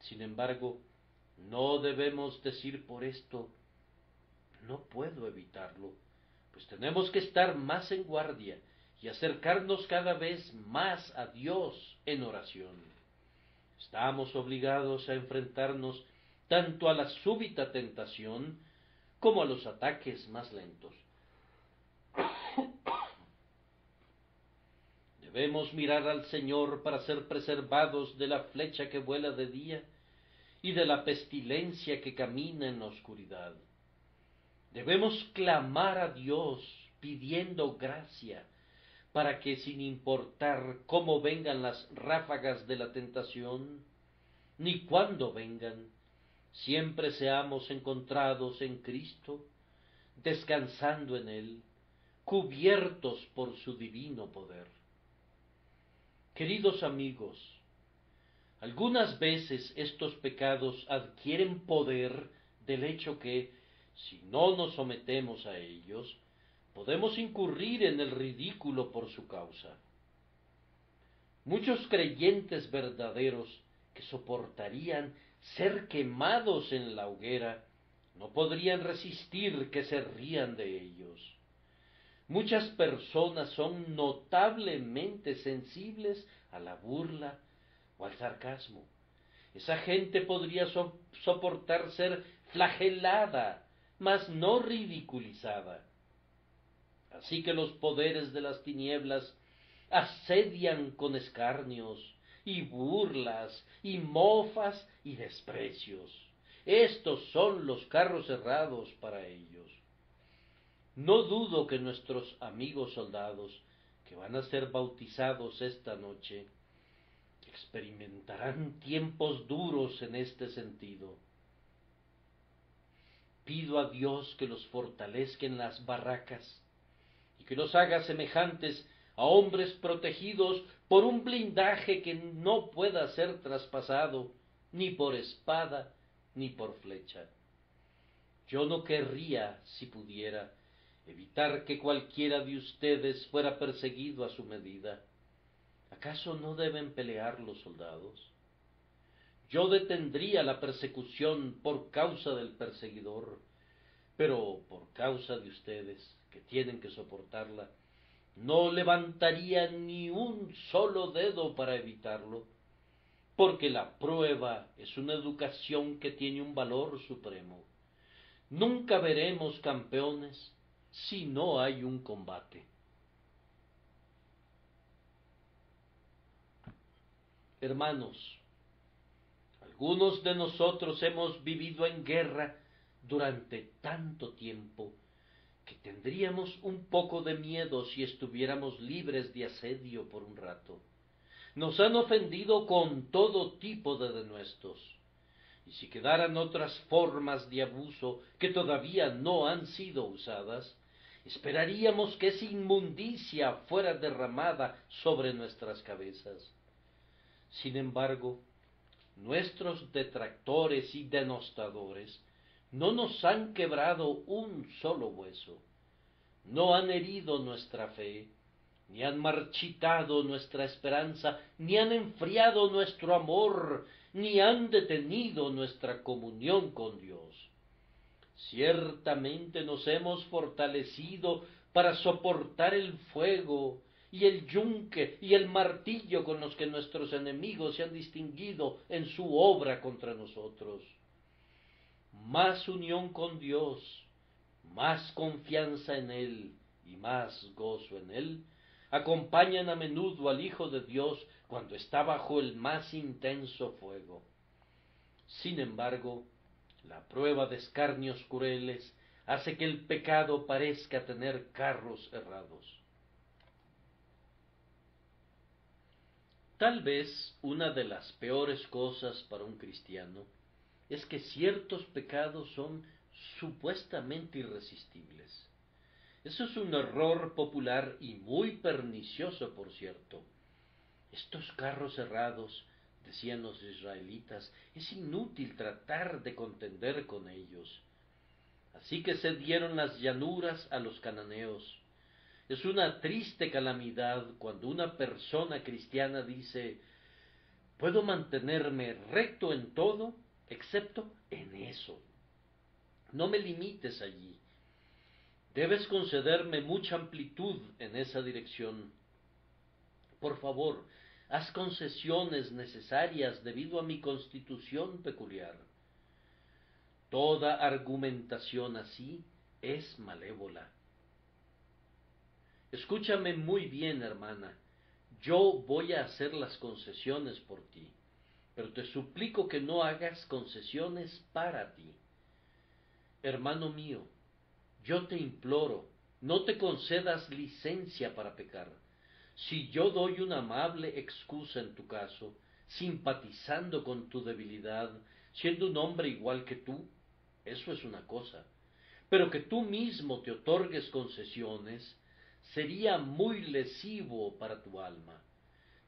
Sin embargo, no debemos decir por esto, no puedo evitarlo, pues tenemos que estar más en guardia y acercarnos cada vez más a Dios en oración. Estamos obligados a enfrentarnos tanto a la súbita tentación como a los ataques más lentos. Debemos mirar al Señor para ser preservados de la flecha que vuela de día y de la pestilencia que camina en la oscuridad. Debemos clamar a Dios pidiendo gracia para que, sin importar cómo vengan las ráfagas de la tentación, ni cuándo vengan, siempre seamos encontrados en Cristo, descansando en Él, cubiertos por su divino poder. Queridos amigos, algunas veces estos pecados adquieren poder del hecho que, si no nos sometemos a ellos, podemos incurrir en el ridículo por su causa. Muchos creyentes verdaderos que soportarían ser quemados en la hoguera no podrían resistir que se rían de ellos. Muchas personas son notablemente sensibles a la burla o al sarcasmo. Esa gente podría soportar ser flagelada, mas no ridiculizada. Así que los poderes de las tinieblas asedian con escarnios y burlas y mofas y desprecios. Estos son los carros cerrados para ellos. No dudo que nuestros amigos soldados, que van a ser bautizados esta noche, experimentarán tiempos duros en este sentido. Pido a Dios que los fortalezca en las barracas y que los haga semejantes a hombres protegidos por un blindaje que no pueda ser traspasado ni por espada ni por flecha. Yo no querría, si pudiera, evitar que cualquiera de ustedes fuera perseguido a su medida. ¿Acaso no deben pelear los soldados? Yo detendría la persecución por causa del perseguidor, pero por causa de ustedes, que tienen que soportarla, no levantaría ni un solo dedo para evitarlo, porque la prueba es una educación que tiene un valor supremo. Nunca veremos campeones si no hay un combate. Hermanos, algunos de nosotros hemos vivido en guerra durante tanto tiempo que tendríamos un poco de miedo si estuviéramos libres de asedio por un rato. Nos han ofendido con todo tipo de denuestos, y si quedaran otras formas de abuso que todavía no han sido usadas, esperaríamos que esa inmundicia fuera derramada sobre nuestras cabezas. Sin embargo, nuestros detractores y denostadores no nos han quebrado un solo hueso, no han herido nuestra fe, ni han marchitado nuestra esperanza, ni han enfriado nuestro amor, ni han detenido nuestra comunión con Dios. Ciertamente nos hemos fortalecido para soportar el fuego y el yunque y el martillo con los que nuestros enemigos se han distinguido en su obra contra nosotros. Más unión con Dios, más confianza en Él y más gozo en Él acompañan a menudo al Hijo de Dios cuando está bajo el más intenso fuego. Sin embargo, la prueba de escarnios crueles hace que el pecado parezca tener carros errados. Tal vez una de las peores cosas para un cristiano es que ciertos pecados son supuestamente irresistibles. Eso es un error popular y muy pernicioso, por cierto. Estos carros cerrados, decían los israelitas, es inútil tratar de contender con ellos. Así que se dieron las llanuras a los cananeos. Es una triste calamidad cuando una persona cristiana dice: puedo mantenerme recto en todo, excepto en eso. No me limites allí. Debes concederme mucha amplitud en esa dirección. Por favor, haz concesiones necesarias debido a mi constitución peculiar. Toda argumentación así es malévola. Escúchame muy bien, hermana. Yo voy a hacer las concesiones por ti, pero te suplico que no hagas concesiones para ti. Hermano mío, yo te imploro, no te concedas licencia para pecar. Si yo doy una amable excusa en tu caso, simpatizando con tu debilidad, siendo un hombre igual que tú, eso es una cosa, pero que tú mismo te otorgues concesiones sería muy lesivo para tu alma.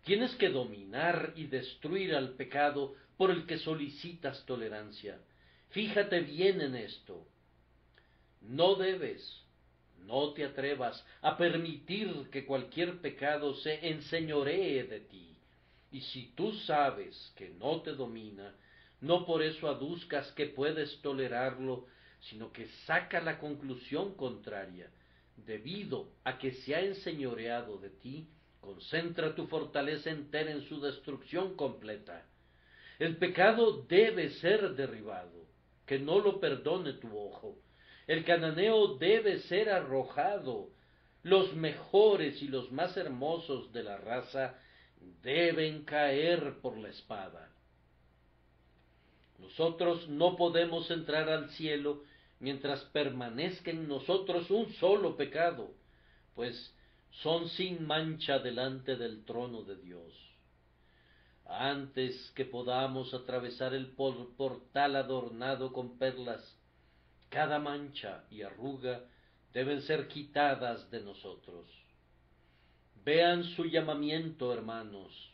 Tienes que dominar y destruir al pecado por el que solicitas tolerancia. Fíjate bien en esto. No debes, no te atrevas a permitir que cualquier pecado se enseñoree de ti. Y si tú sabes que no te domina, no por eso aduzcas que puedes tolerarlo, sino que saca la conclusión contraria. Debido a que se ha enseñoreado de ti, concentra tu fortaleza entera en su destrucción completa. El pecado debe ser derribado, que no lo perdone tu ojo. El cananeo debe ser arrojado. Los mejores y los más hermosos de la raza deben caer por la espada. Nosotros no podemos entrar al cielo mientras permanezca en nosotros un solo pecado, pues son sin mancha delante del trono de Dios. Antes que podamos atravesar el portal adornado con perlas, cada mancha y arruga deben ser quitadas de nosotros. Vean su llamamiento, hermanos,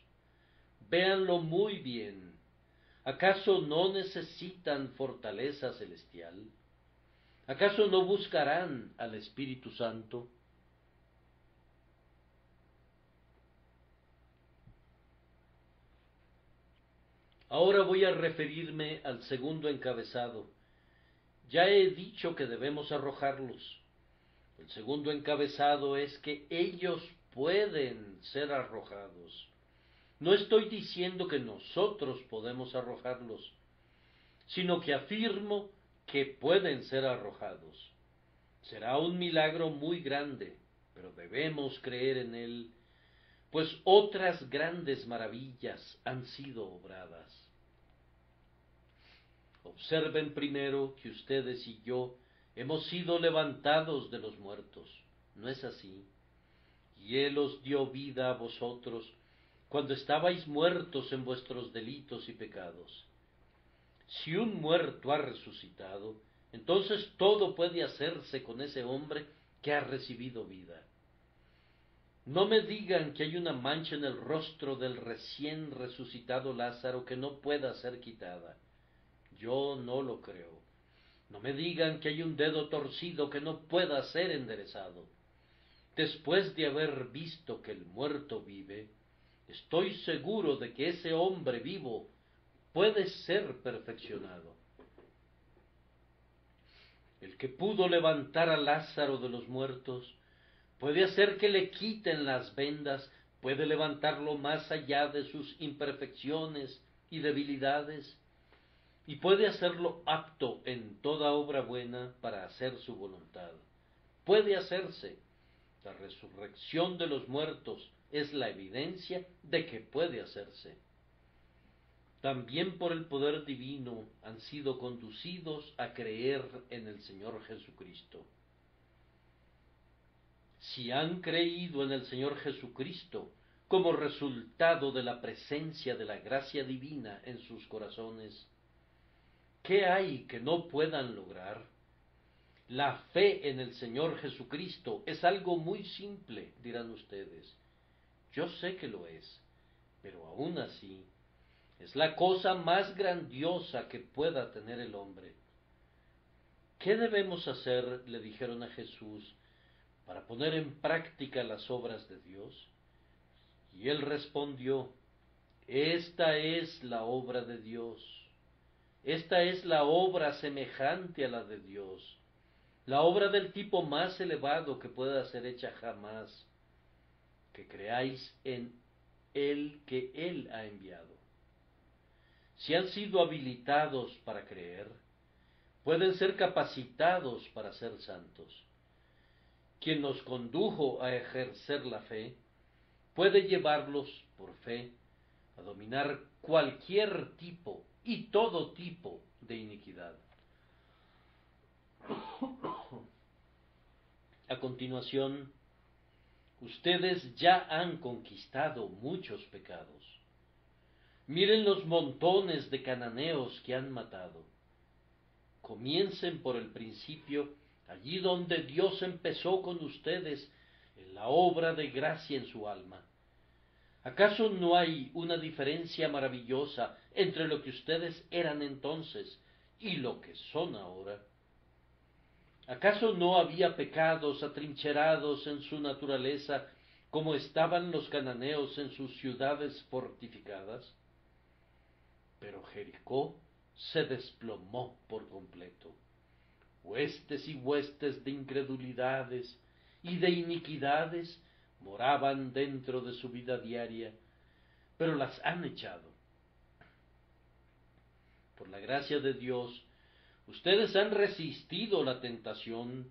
véanlo muy bien. ¿Acaso no necesitan fortaleza celestial? ¿Acaso no buscarán al Espíritu Santo? Ahora voy a referirme al segundo encabezado. Ya he dicho que debemos arrojarlos. El segundo encabezado es que ellos pueden ser arrojados. No estoy diciendo que nosotros podemos arrojarlos, sino que afirmo que pueden ser arrojados. Será un milagro muy grande, pero debemos creer en él, pues otras grandes maravillas han sido obradas. Observen primero que ustedes y yo hemos sido levantados de los muertos. ¿No es así? Y Él os dio vida a vosotros cuando estabais muertos en vuestros delitos y pecados. Si un muerto ha resucitado, entonces todo puede hacerse con ese hombre que ha recibido vida. No me digan que hay una mancha en el rostro del recién resucitado Lázaro que no pueda ser quitada. Yo no lo creo. No me digan que hay un dedo torcido que no pueda ser enderezado. Después de haber visto que el muerto vive, estoy seguro de que ese hombre vivo puede ser perfeccionado. El que pudo levantar a Lázaro de los muertos, puede hacer que le quiten las vendas, puede levantarlo más allá de sus imperfecciones y debilidades, y puede hacerlo apto en toda obra buena para hacer su voluntad. Puede hacerse. La resurrección de los muertos es la evidencia de que puede hacerse. También por el poder divino han sido conducidos a creer en el Señor Jesucristo. Si han creído en el Señor Jesucristo como resultado de la presencia de la gracia divina en sus corazones, ¿qué hay que no puedan lograr? La fe en el Señor Jesucristo es algo muy simple, dirán ustedes. Yo sé que lo es, pero aún así es la cosa más grandiosa que pueda tener el hombre. ¿Qué debemos hacer?, le dijeron a Jesús, para poner en práctica las obras de Dios. Y él respondió: esta es la obra de Dios. Esta es la obra semejante a la de Dios, la obra del tipo más elevado que pueda ser hecha jamás, que creáis en el que Él ha enviado. Si han sido habilitados para creer, pueden ser capacitados para ser santos. Quien nos condujo a ejercer la fe, puede llevarlos, por fe, a dominar cualquier tipo y todo tipo de iniquidad. A continuación, ustedes ya han conquistado muchos pecados. Miren los montones de cananeos que han matado. Comiencen por el principio, allí donde Dios empezó con ustedes en la obra de gracia en su alma. ¿Acaso no hay una diferencia maravillosa entre lo que ustedes eran entonces y lo que son ahora? ¿Acaso no había pecados atrincherados en su naturaleza como estaban los cananeos en sus ciudades fortificadas? Pero Jericó se desplomó por completo. Huestes y huestes de incredulidades y de iniquidades moraban dentro de su vida diaria, pero las han echado. Por la gracia de Dios, ustedes han resistido la tentación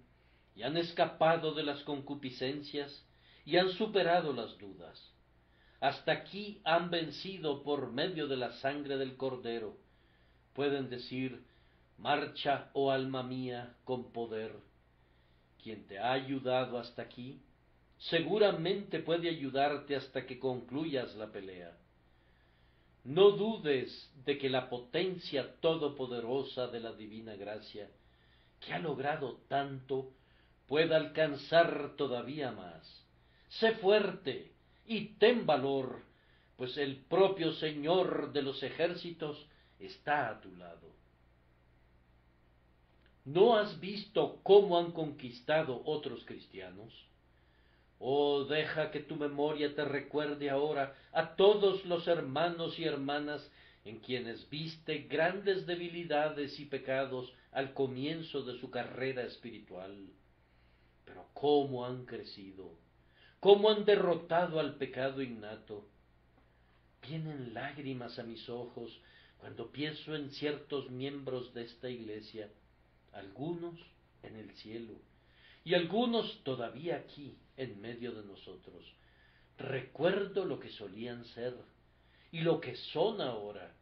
y han escapado de las concupiscencias y han superado las dudas. Hasta aquí han vencido por medio de la sangre del Cordero. Pueden decir: marcha, oh alma mía, con poder. Quien te ha ayudado hasta aquí, seguramente puede ayudarte hasta que concluyas la pelea. No dudes de que la potencia todopoderosa de la divina gracia, que ha logrado tanto, pueda alcanzar todavía más. Sé fuerte y ten valor, pues el propio Señor de los ejércitos está a tu lado. ¿No has visto cómo han conquistado otros cristianos? Oh, deja que tu memoria te recuerde ahora a todos los hermanos y hermanas en quienes viste grandes debilidades y pecados al comienzo de su carrera espiritual. Pero cómo han crecido, cómo han derrotado al pecado innato. Vienen lágrimas a mis ojos cuando pienso en ciertos miembros de esta iglesia, algunos en el cielo y algunos todavía aquí en medio de nosotros. Recuerdo lo que solían ser y lo que son ahora,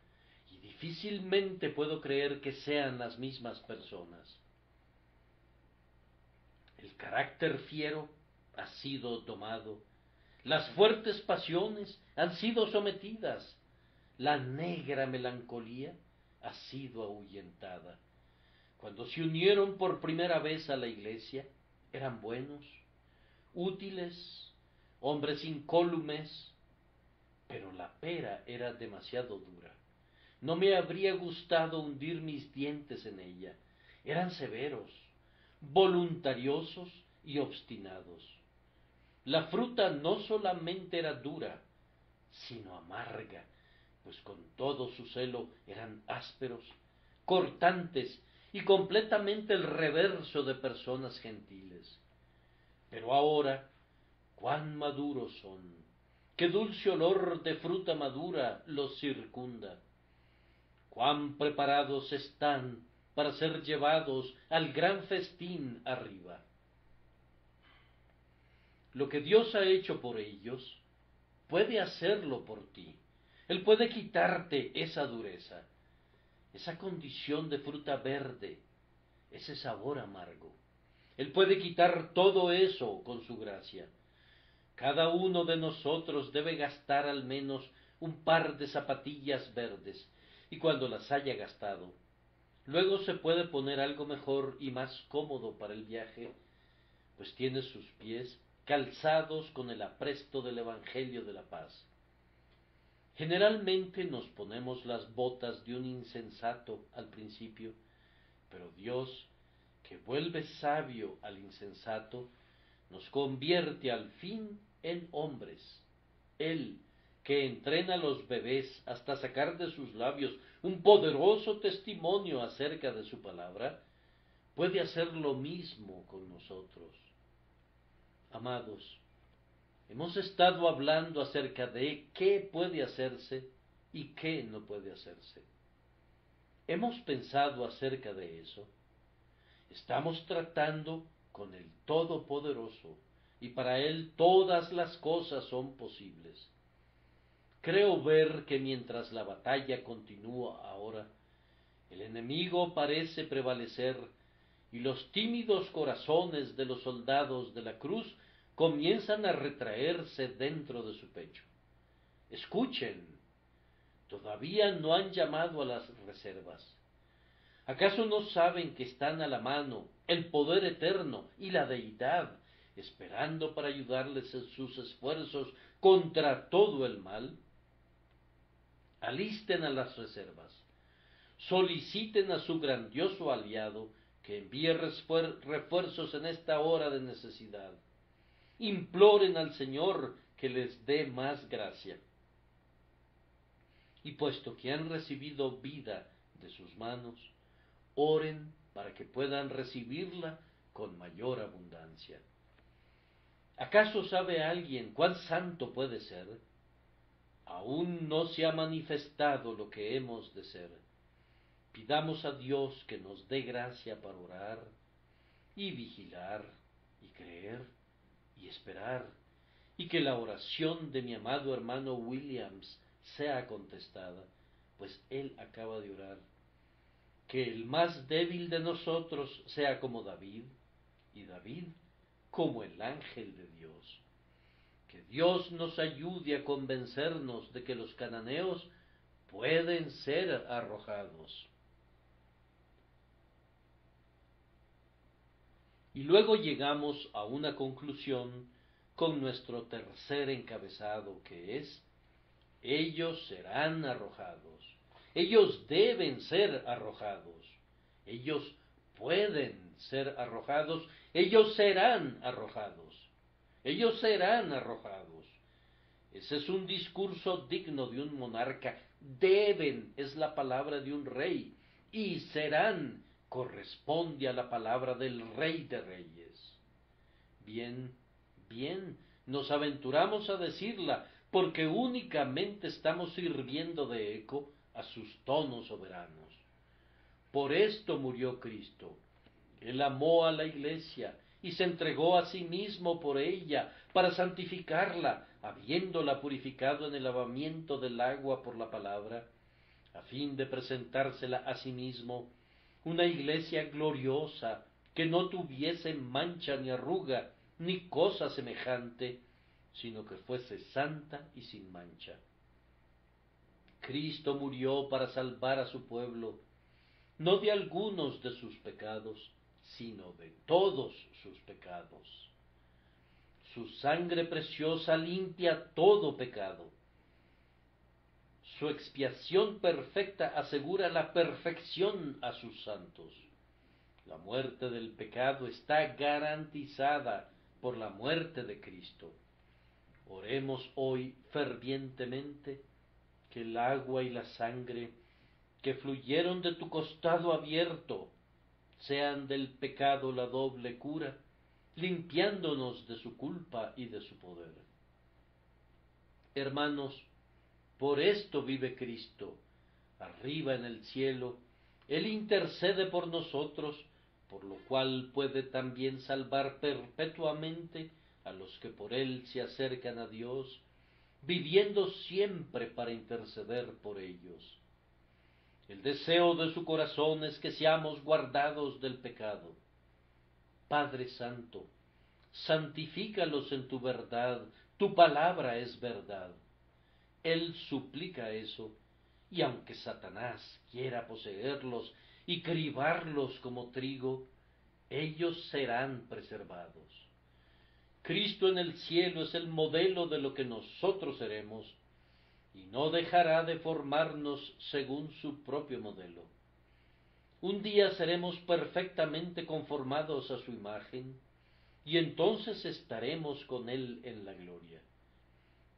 y difícilmente puedo creer que sean las mismas personas. El carácter fiero ha sido domado, las fuertes pasiones han sido sometidas, la negra melancolía ha sido ahuyentada. Cuando se unieron por primera vez a la iglesia, eran buenos, útiles, hombres incólumes, pero la pera era demasiado dura. No me habría gustado hundir mis dientes en ella. Eran severos, voluntariosos y obstinados. La fruta no solamente era dura, sino amarga, pues con todo su celo eran ásperos, cortantes y completamente el reverso de personas gentiles. Pero ahora, cuán maduros son, qué dulce olor de fruta madura los circunda, cuán preparados están para ser llevados al gran festín arriba. Lo que Dios ha hecho por ellos, puede hacerlo por ti. Él puede quitarte esa dureza, esa condición de fruta verde, ese sabor amargo. Él puede quitar todo eso con su gracia. Cada uno de nosotros debe gastar al menos un par de zapatillas verdes, y cuando las haya gastado, luego se puede poner algo mejor y más cómodo para el viaje, pues tiene sus pies calzados con el apresto del Evangelio de la paz. Generalmente nos ponemos las botas de un insensato al principio, pero Dios, que vuelve sabio al insensato, nos convierte al fin en hombres. Él, que entrena a los bebés hasta sacar de sus labios un poderoso testimonio acerca de su palabra, puede hacer lo mismo con nosotros. Amados, hemos estado hablando acerca de qué puede hacerse y qué no puede hacerse. ¿Hemos pensado acerca de eso? Estamos tratando con el Todopoderoso, y para Él todas las cosas son posibles. Creo ver que mientras la batalla continúa ahora, el enemigo parece prevalecer, y los tímidos corazones de los soldados de la cruz comienzan a retraerse dentro de su pecho. Escuchen, todavía no han llamado a las reservas. ¿Acaso no saben que están a la mano el poder eterno y la deidad, esperando para ayudarles en sus esfuerzos contra todo el mal? Alisten a las reservas, soliciten a su grandioso aliado que envíe refuerzos en esta hora de necesidad. Imploren al Señor que les dé más gracia. Y puesto que han recibido vida de sus manos, oren para que puedan recibirla con mayor abundancia. ¿Acaso sabe alguien cuán santo puede ser? Aún no se ha manifestado lo que hemos de ser. Pidamos a Dios que nos dé gracia para orar y vigilar y creer y esperar, y que la oración de mi amado hermano Williams sea contestada, pues él acaba de orar. Que el más débil de nosotros sea como David, y David como el ángel de Dios. Que Dios nos ayude a convencernos de que los cananeos pueden ser arrojados. Y luego llegamos a una conclusión con nuestro tercer encabezado, que es: ellos serán arrojados. Ellos deben ser arrojados. Ellos pueden ser arrojados. Ellos serán arrojados. Ellos serán arrojados. Ese es un discurso digno de un monarca. Deben es la palabra de un rey. Y serán corresponde a la palabra del Rey de Reyes. Bien, bien, nos aventuramos a decirla, porque únicamente estamos sirviendo de eco a sus tonos soberanos. Por esto murió Cristo. Él amó a la Iglesia y se entregó a sí mismo por ella, para santificarla, habiéndola purificado en el lavamiento del agua por la palabra, a fin de presentársela a sí mismo, una Iglesia gloriosa, que no tuviese mancha ni arruga, ni cosa semejante, sino que fuese santa y sin mancha. Cristo murió para salvar a su pueblo, no de algunos de sus pecados, sino de todos sus pecados. Su sangre preciosa limpia todo pecado. Su expiación perfecta asegura la perfección a sus santos. La muerte del pecado está garantizada por la muerte de Cristo. Oremos hoy fervientemente que el agua y la sangre que fluyeron de tu costado abierto sean del pecado la doble cura, limpiándonos de su culpa y de su poder. Hermanos, por esto vive Cristo, arriba en el cielo. Él intercede por nosotros, por lo cual puede también salvar perpetuamente a los que por él se acercan a Dios, viviendo siempre para interceder por ellos. El deseo de su corazón es que seamos guardados del pecado. Padre Santo, santifícalos en tu verdad, tu palabra es verdad. Él suplica eso, y aunque Satanás quiera poseerlos y cribarlos como trigo, ellos serán preservados. Cristo en el cielo es el modelo de lo que nosotros seremos, y no dejará de formarnos según su propio modelo. Un día seremos perfectamente conformados a su imagen, y entonces estaremos con Él en la gloria.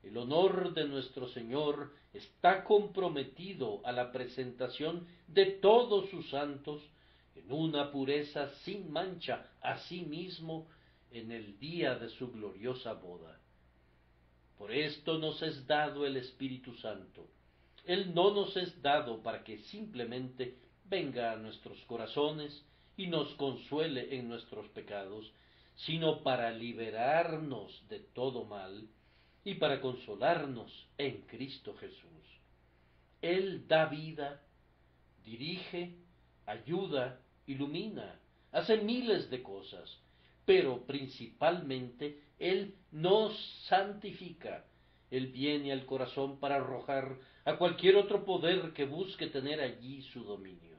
El honor de nuestro Señor está comprometido a la presentación de todos sus santos en una pureza sin mancha a sí mismo en el día de su gloriosa boda. Por esto nos es dado el Espíritu Santo. Él no nos es dado para que simplemente venga a nuestros corazones y nos consuele en nuestros pecados, sino para liberarnos de todo mal y para consolarnos en Cristo Jesús. Él da vida, dirige, ayuda, ilumina, hace miles de cosas, pero principalmente Él nos santifica, Él viene al corazón para arrojar a cualquier otro poder que busque tener allí su dominio.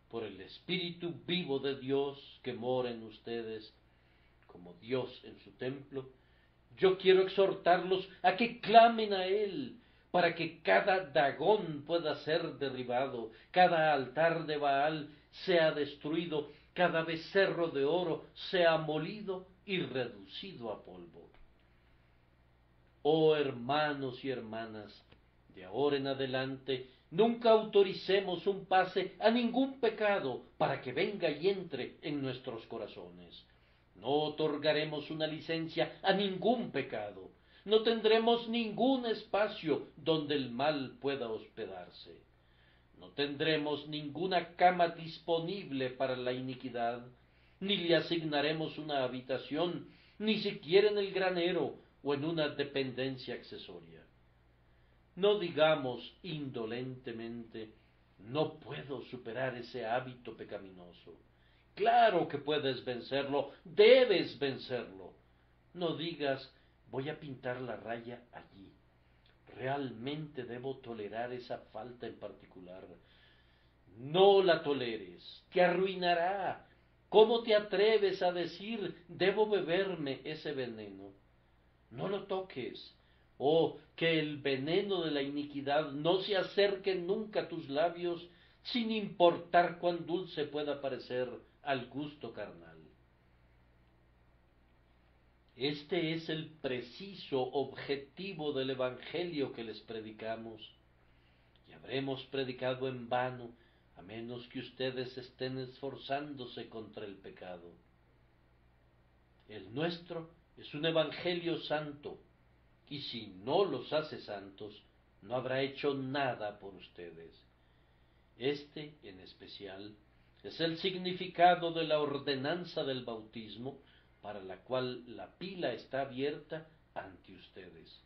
Por el Espíritu vivo de Dios que mora en ustedes, como Dios en su templo, yo quiero exhortarlos a que clamen a Él, para que cada Dagón pueda ser derribado, cada altar de Baal sea destruido, cada becerro de oro sea molido y reducido a polvo. Oh hermanos y hermanas, de ahora en adelante nunca autoricemos un pase a ningún pecado para que venga y entre en nuestros corazones. No otorgaremos una licencia a ningún pecado. No tendremos ningún espacio donde el mal pueda hospedarse. No tendremos ninguna cama disponible para la iniquidad, ni le asignaremos una habitación, ni siquiera en el granero o en una dependencia accesoria. No digamos indolentemente, no puedo superar ese hábito pecaminoso. Claro que puedes vencerlo, debes vencerlo. No digas, voy a pintar la raya allí. ¿Realmente debo tolerar esa falta en particular? No la toleres, te arruinará. ¿Cómo te atreves a decir, debo beberme ese veneno? No lo toques. Oh, que el veneno de la iniquidad no se acerque nunca a tus labios, sin importar cuán dulce pueda parecer al gusto carnal. Este es el preciso objetivo del Evangelio que les predicamos, y habremos predicado en vano, a menos que ustedes estén esforzándose contra el pecado. El nuestro es un Evangelio santo, y si no los hace santos, no habrá hecho nada por ustedes. Este, en especial, es el significado de la ordenanza del bautismo, para la cual la pila está abierta ante ustedes.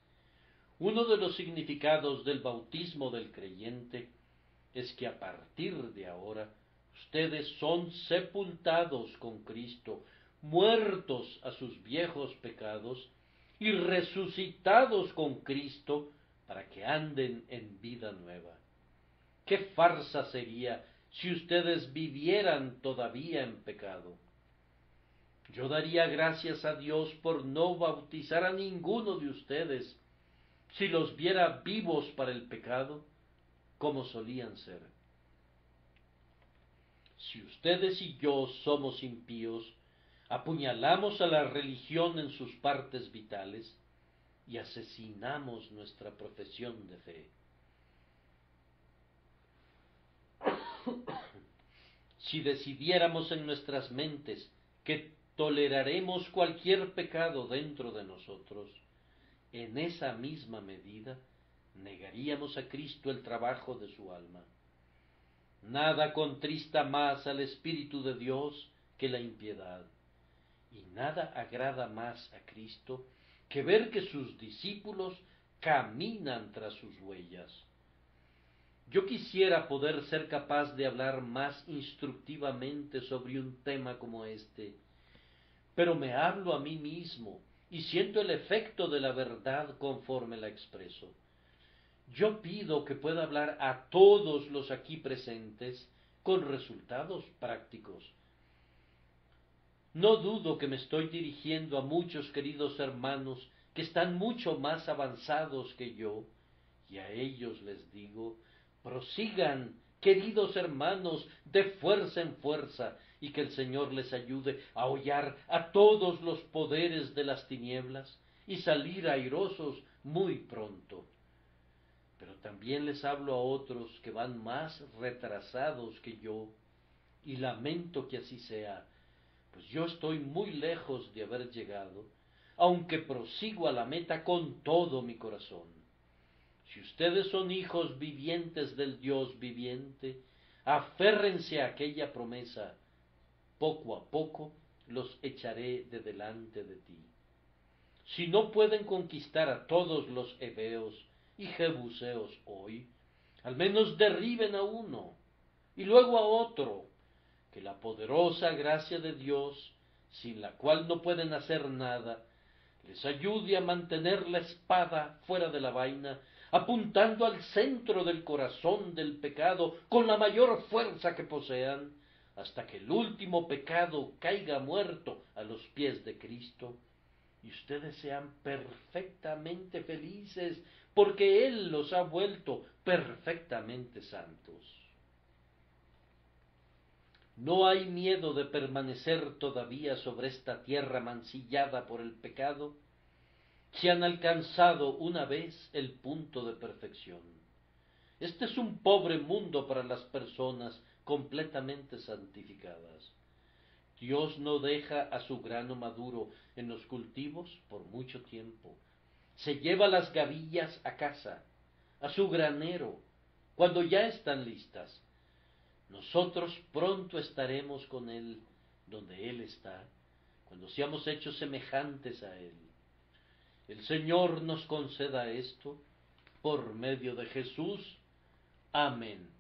Uno de los significados del bautismo del creyente es que a partir de ahora ustedes son sepultados con Cristo, muertos a sus viejos pecados y resucitados con Cristo para que anden en vida nueva. ¿Qué farsa sería si ustedes vivieran todavía en pecado? Yo daría gracias a Dios por no bautizar a ninguno de ustedes, si los viera vivos para el pecado, como solían ser. Si ustedes y yo somos impíos, apuñalamos a la religión en sus partes vitales y asesinamos nuestra profesión de fe. Si decidiéramos en nuestras mentes que toleraremos cualquier pecado dentro de nosotros, en esa misma medida negaríamos a Cristo el trabajo de su alma. Nada contrista más al Espíritu de Dios que la impiedad, y nada agrada más a Cristo que ver que sus discípulos caminan tras sus huellas. Yo quisiera poder ser capaz de hablar más instructivamente sobre un tema como este, pero me hablo a mí mismo y siento el efecto de la verdad conforme la expreso. Yo pido que pueda hablar a todos los aquí presentes con resultados prácticos. No dudo que me estoy dirigiendo a muchos queridos hermanos que están mucho más avanzados que yo, y a ellos les digo, prosigan, queridos hermanos, de fuerza en fuerza, y que el Señor les ayude a hollar a todos los poderes de las tinieblas y salir airosos muy pronto. Pero también les hablo a otros que van más retrasados que yo, y lamento que así sea, pues yo estoy muy lejos de haber llegado, aunque prosigo a la meta con todo mi corazón. Si ustedes son hijos vivientes del Dios viviente, aférrense a aquella promesa, poco a poco los echaré de delante de ti. Si no pueden conquistar a todos los heveos y jebuseos hoy, al menos derriben a uno, y luego a otro, que la poderosa gracia de Dios, sin la cual no pueden hacer nada, les ayude a mantener la espada fuera de la vaina, apuntando al centro del corazón del pecado con la mayor fuerza que posean, hasta que el último pecado caiga muerto a los pies de Cristo, y ustedes sean perfectamente felices, porque Él los ha vuelto perfectamente santos. No hay miedo de permanecer todavía sobre esta tierra mancillada por el pecado, si han alcanzado una vez el punto de perfección. Este es un pobre mundo para las personas completamente santificadas. Dios no deja a su grano maduro en los cultivos por mucho tiempo. Se lleva las gavillas a casa, a su granero, cuando ya están listas. Nosotros pronto estaremos con Él donde Él está, cuando seamos hechos semejantes a Él. El Señor nos conceda esto por medio de Jesús. Amén.